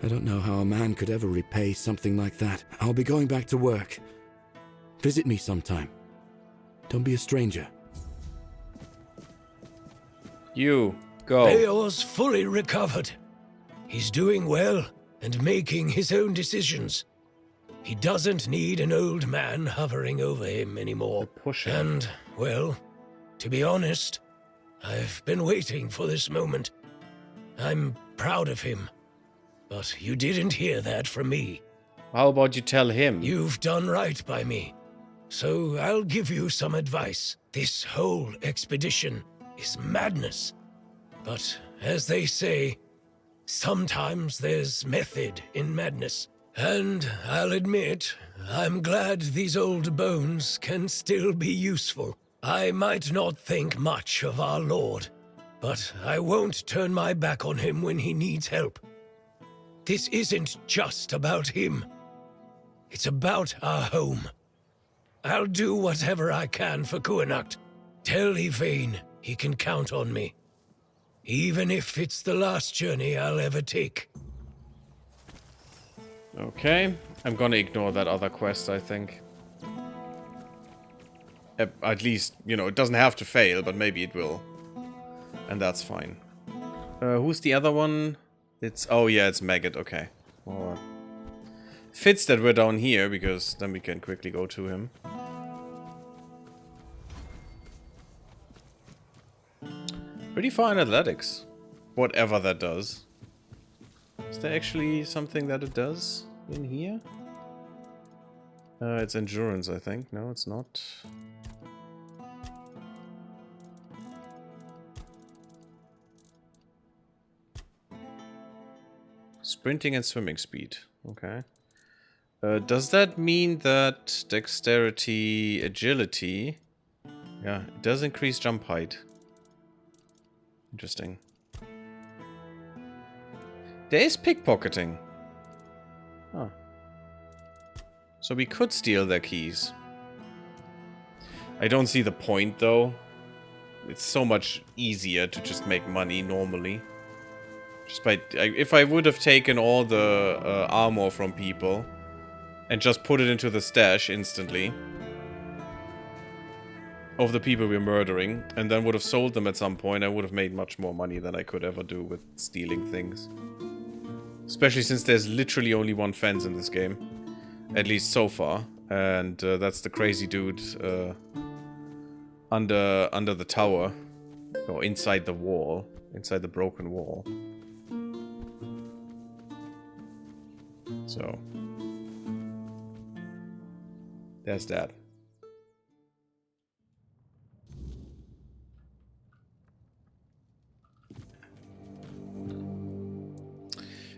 I don't know how a man could ever repay something like that. I'll be going back to work. Visit me sometime. Don't be a stranger. You, go. Beor's fully recovered. He's doing well and making his own decisions. He doesn't need an old man hovering over him anymore. And, well, to be honest, I've been waiting for this moment. I'm proud of him. But you didn't hear that from me. How about you tell him? You've done right by me. So I'll give you some advice. This whole expedition is madness. But as they say, sometimes there's method in madness. And I'll admit, I'm glad these old bones can still be useful. I might not think much of our Lord, but I won't turn my back on him when he needs help. This isn't just about him. It's about our home. I'll do whatever I can for Kuanacht. Tell Yvain he can count on me. Even if it's the last journey I'll ever take. Okay, I'm gonna ignore that other quest, I think. At least, you know, it doesn't have to fail, but maybe it will. And that's fine. Who's the other one? It's... oh yeah, it's Maggot, okay. Or fits that we're down here, because then we can quickly go to him. Pretty fine athletics. Whatever that does. Is there actually something that it does in here? It's endurance, I think. No, it's not. Sprinting and swimming speed. Okay. Does that mean that dexterity, agility... yeah, it does increase jump height. Interesting. There is pickpocketing. Oh. So we could steal their keys. I don't see the point, though. It's so much easier to just make money normally. Just by... if I would have taken all the armor from people and just put it into the stash instantly of the people we're murdering, and then would have sold them at some point, I would have made much more money than I could ever do with stealing things. Especially since there's literally only one fence in this game. At least so far. And that's the crazy dude under the tower. Or inside the wall. Inside the broken wall. So. There's that.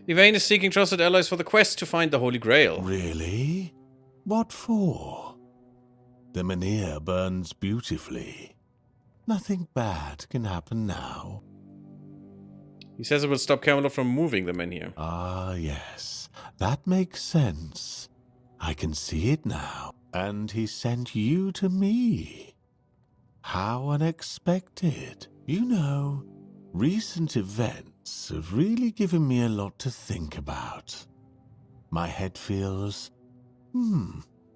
Yvain is seeking trusted allies for the quest to find the Holy Grail. Really? What for? The menhir burns beautifully. Nothing bad can happen now. He says it will stop Camelot from moving the menhir. Ah, yes. That makes sense. I can see it now. And he sent you to me. How unexpected. You know, recent events have really given me a lot to think about. My head feels,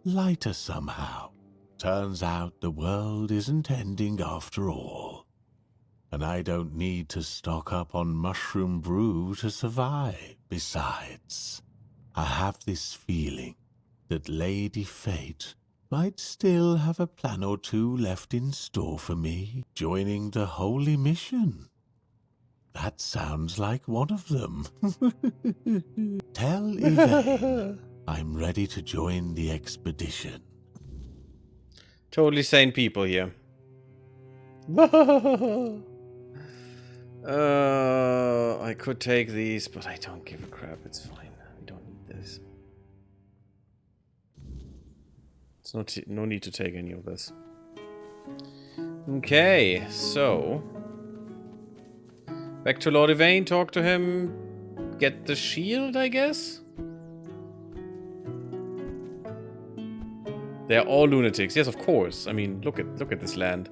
lighter somehow. Turns out the world isn't ending after all. And I don't need to stock up on mushroom brew to survive. Besides, I have this feeling that Lady Fate might still have a plan or two left in store for me, joining the Holy Mission. That sounds like one of them. Tell Yvain I'm ready to join the expedition. Totally sane people here. I could take these, but I don't give a crap. It's fine. We don't need this. It's no need to take any of this. Okay, so back to Lord Yvain, talk to him, get the shield, I guess. They're all lunatics. Yes, of course. I mean, look at this land.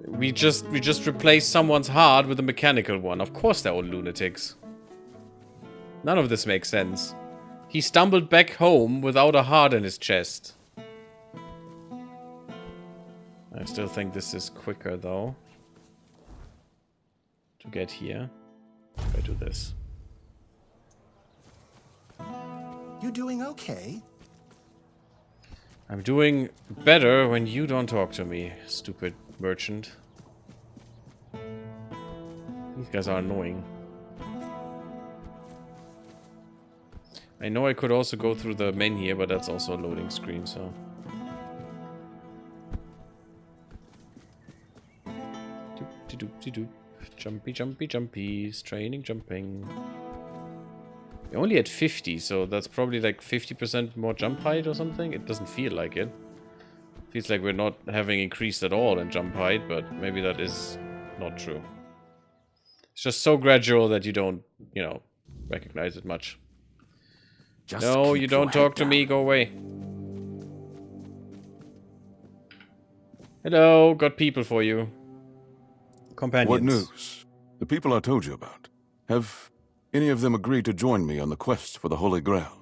We just replaced someone's heart with a mechanical one. Of course they're all lunatics. None of this makes sense. He stumbled back home without a heart in his chest. I still think this is quicker though. To get here. If I do this. You doing okay? I'm doing better when you don't talk to me, stupid merchant. These guys are annoying. I know I could also go through the menhir, but that's also a loading screen, so... Doop-de-doop-de-doop. Jumpy, jumpy, jumpies. Training, jumping. We only had 50, so that's probably like 50% more jump height or something. It doesn't feel like it. Feels like we're not having increased at all in jump height, but maybe that is not true. It's just so gradual that you don't, you know, recognize it much. Just no, you don't talk to me. Go away. Hello, got people for you. Companions. What news? The people I told you about. Have any of them agreed to join me on the quest for the Holy Grail?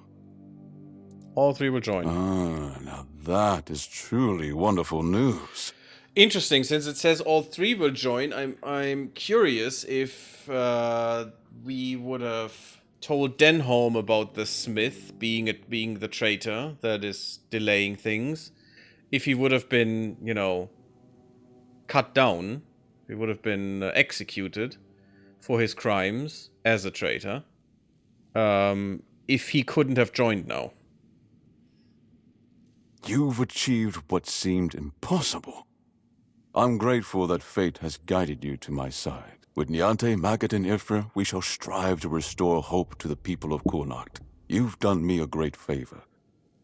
All three will join. Ah, now that is truly wonderful news. Interesting, since it says all three will join, I'm curious if we would have told Denholm about the smith being the traitor that is delaying things. If he would have been, you know, cut down, he would have been executed for his crimes as a traitor. If he couldn't have joined now. You've achieved what seemed impossible. I'm grateful that fate has guided you to my side. With Niante, Magat, and Ifra, we shall strive to restore hope to the people of Kurnacht. You've done me a great favor,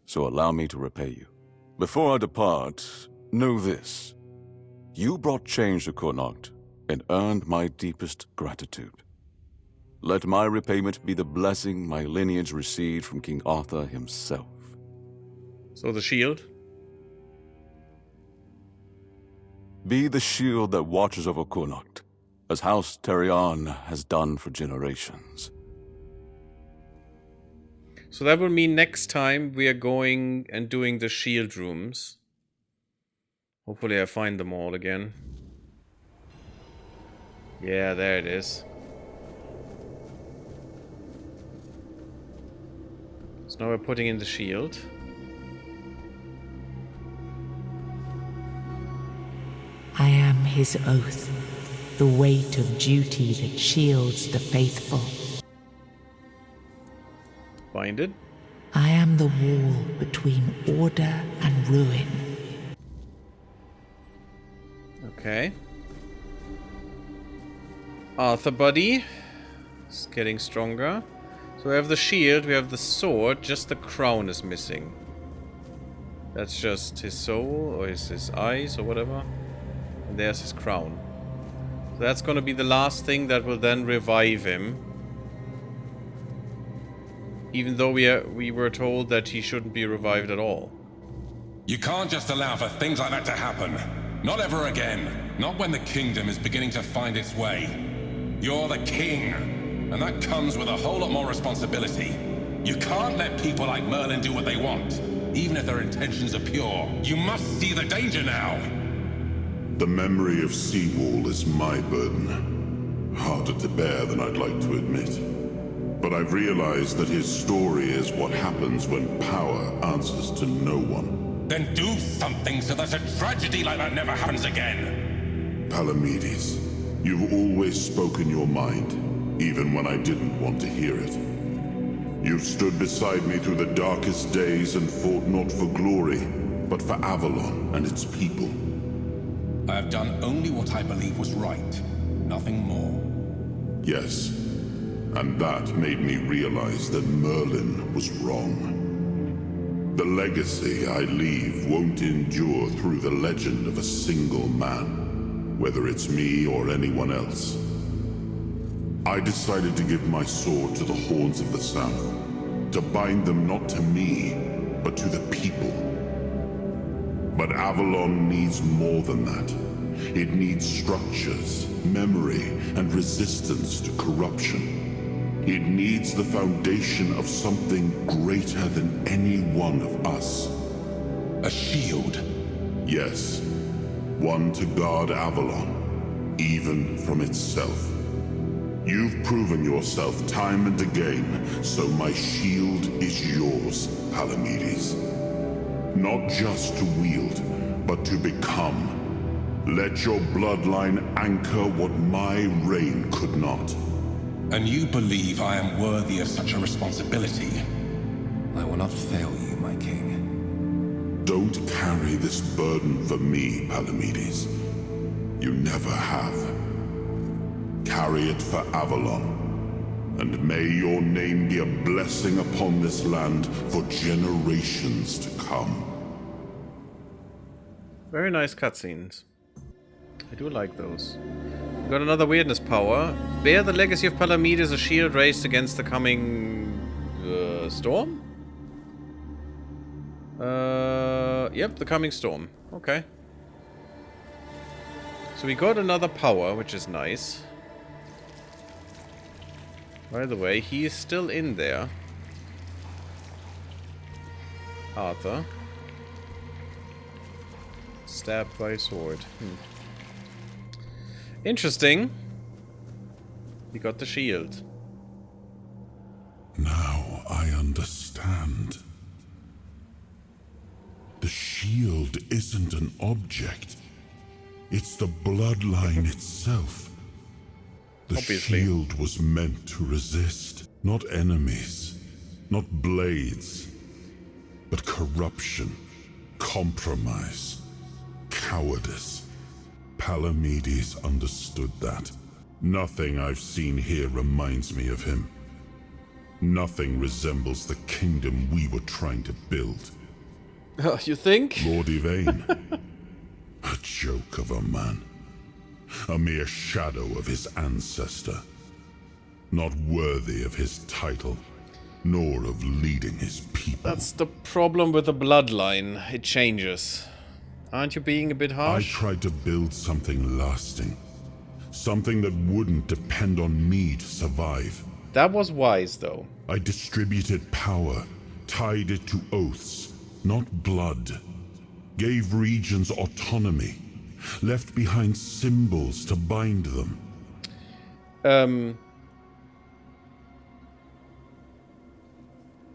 so allow me to repay you. Before I depart, know this. You brought change to Kurnacht and earned my deepest gratitude. Let my repayment be the blessing my lineage received from King Arthur himself. So the shield? Be the shield that watches over Kurnacht, as House Terion has done for generations. So that will mean next time we are going and doing the shield rooms. Hopefully I find them all again. Yeah, there it is. So now we're putting in the shield. his oath, the weight of duty that shields the faithful. Find it. I am the wall between order and ruin. Okay. Arthur buddy. It's getting stronger. So we have the shield, we have the sword, just the crown is missing. That's just his soul, or his eyes, or whatever. And there's his crown. So that's gonna be the last thing that will then revive him. Even though we were told that he shouldn't be revived at all. You can't just allow for things like that to happen. Not ever again. Not when the kingdom is beginning to find its way. You're the king, and that comes with a whole lot more responsibility. You can't let people like Merlin do what they want, even if their intentions are pure. You must see the danger now. The memory of Seawall is my burden. Harder to bear than I'd like to admit. But I've realized that his story is what happens when power answers to no one. Then do something so that a tragedy like that never happens again. Palamedes, you've always spoken your mind, even when I didn't want to hear it. You've stood beside me through the darkest days and fought not for glory, but for Avalon and its people. I have done only what I believe was right, nothing more. Yes, and that made me realize that Merlin was wrong. The legacy I leave won't endure through the legend of a single man, whether it's me or anyone else. I decided to give my sword to the Horns of the South, to bind them not to me, but to the people. But Avalon needs more than that. It needs structures, memory, and resistance to corruption. It needs the foundation of something greater than any one of us. A shield? Yes. One to guard Avalon, even from itself. You've proven yourself time and again, so my shield is yours, Palamedes. Not just to wield, but to become. Let your bloodline anchor what my reign could not. And you believe I am worthy of such a responsibility? I will not fail you, my king. Don't carry this burden for me, Palamedes. You never have. Carry it for Avalon, and may your name be a blessing upon this land for generations to come. Very nice cutscenes. I do like those. We got another weirdness power. Bear the legacy of Palamedes, a shield raised against the coming storm? Yep, the coming storm. Okay. So we got another power, which is nice. By the way, he is still in there. Arthur. Stabbed by a sword. Interesting. He got the shield. Now I understand. The shield isn't an object. It's the bloodline itself. The shield was meant to resist, not enemies, not blades, but corruption, compromise, cowardice. Palamedes understood that. Nothing I've seen here reminds me of him. Nothing resembles the kingdom we were trying to build. You think? Lord Yvain, a joke of a man. A mere shadow of his ancestor. Not worthy of his title, nor of leading his people. That's the problem with the bloodline. It changes. Aren't you being a bit harsh? I tried to build something lasting. Something that wouldn't depend on me to survive. That was wise, though. I distributed power, tied it to oaths, not blood. Gave regions autonomy. Left behind symbols to bind them.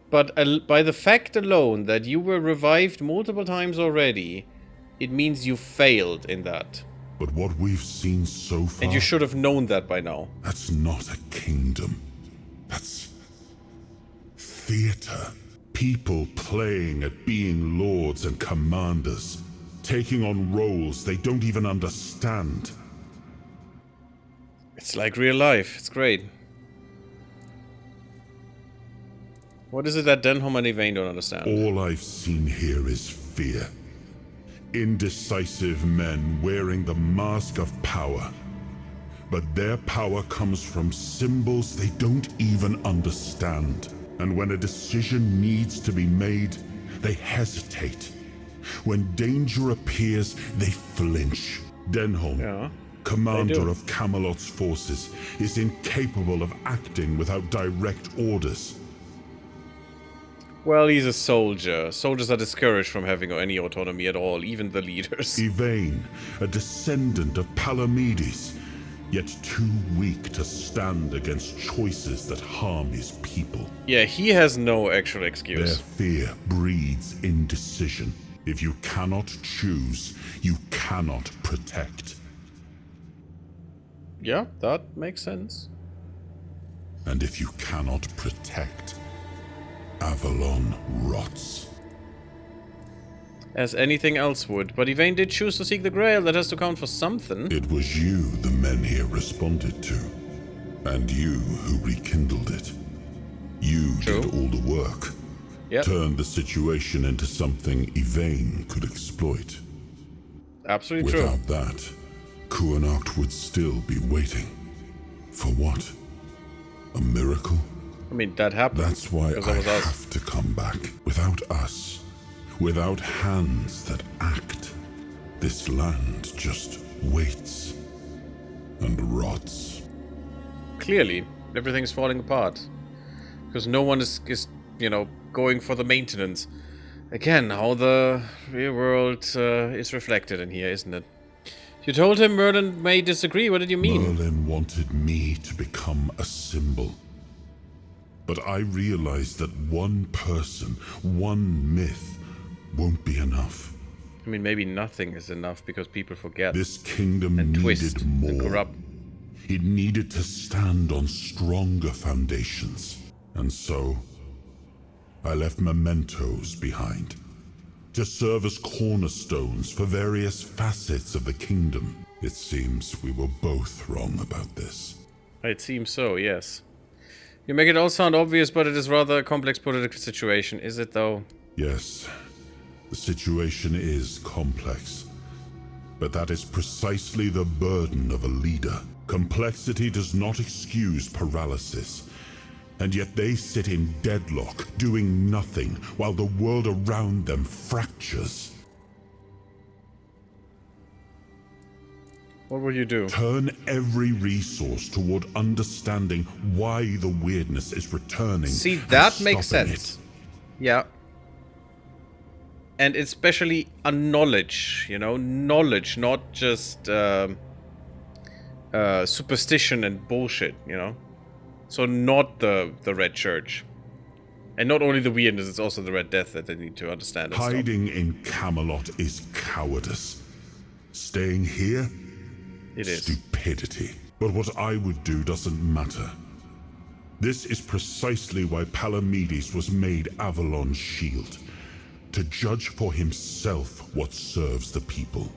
But by the fact alone that you were revived multiple times already, it means you failed in that. But what we've seen so far... And you should have known that by now. That's not a kingdom. That's... theater. People playing at being lords and commanders. Taking on roles they don't even understand. It's like real life. It's great. What is it that Denholm and Yvain don't understand? All I've seen here is fear. Indecisive men wearing the mask of power. But their power comes from symbols they don't even understand. And when a decision needs to be made, they hesitate. When danger appears, they flinch. Denholm, commander of Camelot's forces, is incapable of acting without direct orders. Well, he's a soldier. Soldiers are discouraged from having any autonomy at all, even the leaders. Yvain, a descendant of Palamedes, yet too weak to stand against choices that harm his people. Yeah, he has no actual excuse. Their fear breeds indecision. If you cannot choose, you cannot protect. Yeah, that makes sense. And if you cannot protect, Avalon rots. As anything else would. But Yvain did choose to seek the Grail. That has to count for something. It was you the men here responded to. And you who rekindled it. You did all the work. Yep. Turned the situation into something Yvain could exploit. Absolutely true. Without that, Kuanacht would still be waiting. For what? A miracle? I mean, that happened. That's why I have to come back. Without us, without hands that act, this land just waits and rots. Clearly, everything's falling apart. Because no one is, you know, going for the maintenance. Again, how the real world is reflected in here, isn't it? You told him Merlin may disagree. What did you mean? Merlin wanted me to become a symbol. But I realized that one person, one myth, won't be enough. I mean, maybe nothing is enough because people forget. This kingdom needed more. It needed to stand on stronger foundations. And so, I left mementos behind. To serve as cornerstones for various facets of the kingdom. It seems we were both wrong about this. It seems so, yes. You make it all sound obvious, but it is rather a complex political situation, is it though? Yes, the situation is complex. But that is precisely the burden of a leader. Complexity does not excuse paralysis. And yet they sit in deadlock, doing nothing, while the world around them fractures. What will you do? Turn every resource toward understanding why the weirdness is returning. See, that makes sense. Yeah. And especially a knowledge, you know? Knowledge, not just superstition and bullshit, you know? So not the Red Church. And not only the weirdness, it's also the Red Death that they need to understand. Hiding in Camelot is cowardice. Staying here? It is. Stupidity. But what I would do doesn't matter. This is precisely why Palamedes was made Avalon's shield. To judge for himself what serves the people.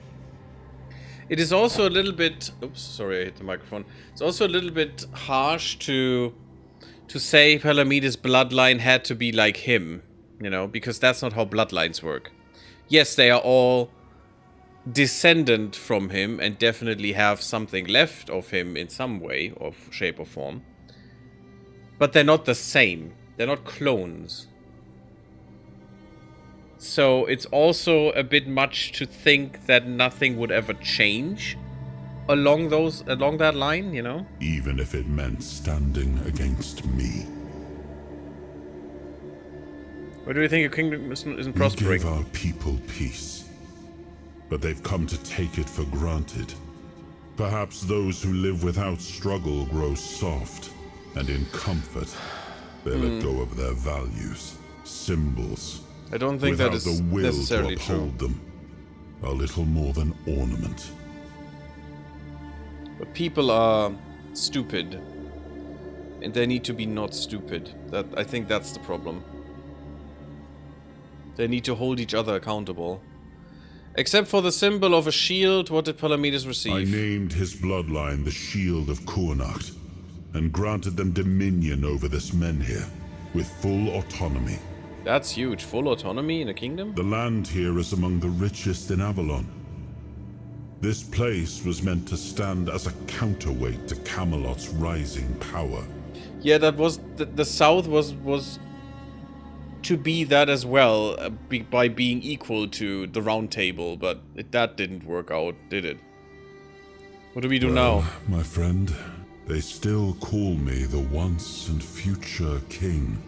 It is also a little bit... Oops, sorry, I hit the microphone. It's also a little bit harsh to say Palamedes' bloodline had to be like him, you know, because that's not how bloodlines work. Yes, they are all descendant from him and definitely have something left of him in some way, or shape or form. But they're not the same. They're not clones. So it's also a bit much to think that nothing would ever change along that line, you know? Even if it meant standing against me. Why do you think your kingdom isn't prospering? We give our people peace, but they've come to take it for granted. Perhaps those who live without struggle grow soft, and in comfort, they let go of their values, symbols. I don't think that is the will necessarily to uphold true. Them, a little more than ornament. But people are stupid. And they need to be not stupid. I think that's the problem. They need to hold each other accountable. Except for the symbol of a shield, what did Palamedes receive? I named his bloodline the Shield of Kurnacht, and granted them dominion over this menhir, with full autonomy. That's huge. Full autonomy in a kingdom? The land here is among the richest in Avalon. This place was meant to stand as a counterweight to Camelot's rising power. Yeah, that was... The South was to be that as well, by being equal to the Round Table, but that didn't work out, did it? What do we do now? My friend, they still call me the once and future king.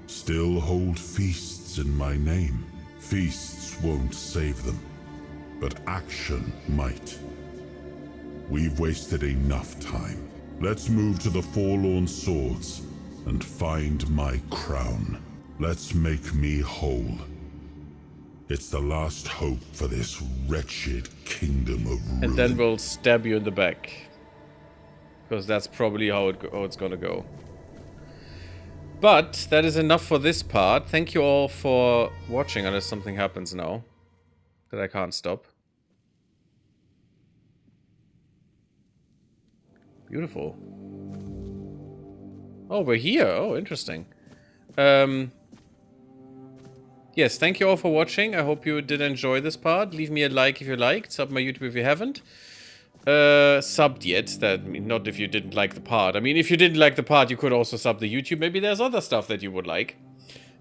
Still hold feasts in my name. Feasts won't save them, but action might. We've wasted enough time. Let's move to the Forlorn Swords and find my crown. Let's make me whole. It's the last hope for this wretched kingdom of ruin. And then we'll stab you in the back. Because that's probably how it's gonna go. But that is enough for this part. Thank you all for watching, unless something happens now that I can't stop. Beautiful. Oh, we're here. Oh, interesting. Yes, thank you all for watching. I hope you did enjoy this part. Leave me a like if you liked. Sub my YouTube if you haven't. Subbed yet. Not if you didn't like the part. I mean, if you didn't like the part, you could also sub the YouTube. Maybe there's other stuff that you would like.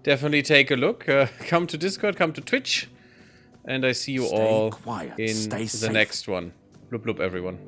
Definitely take a look. Come to Discord, come to Twitch. And I see you all in the next one. Bloop bloop, everyone.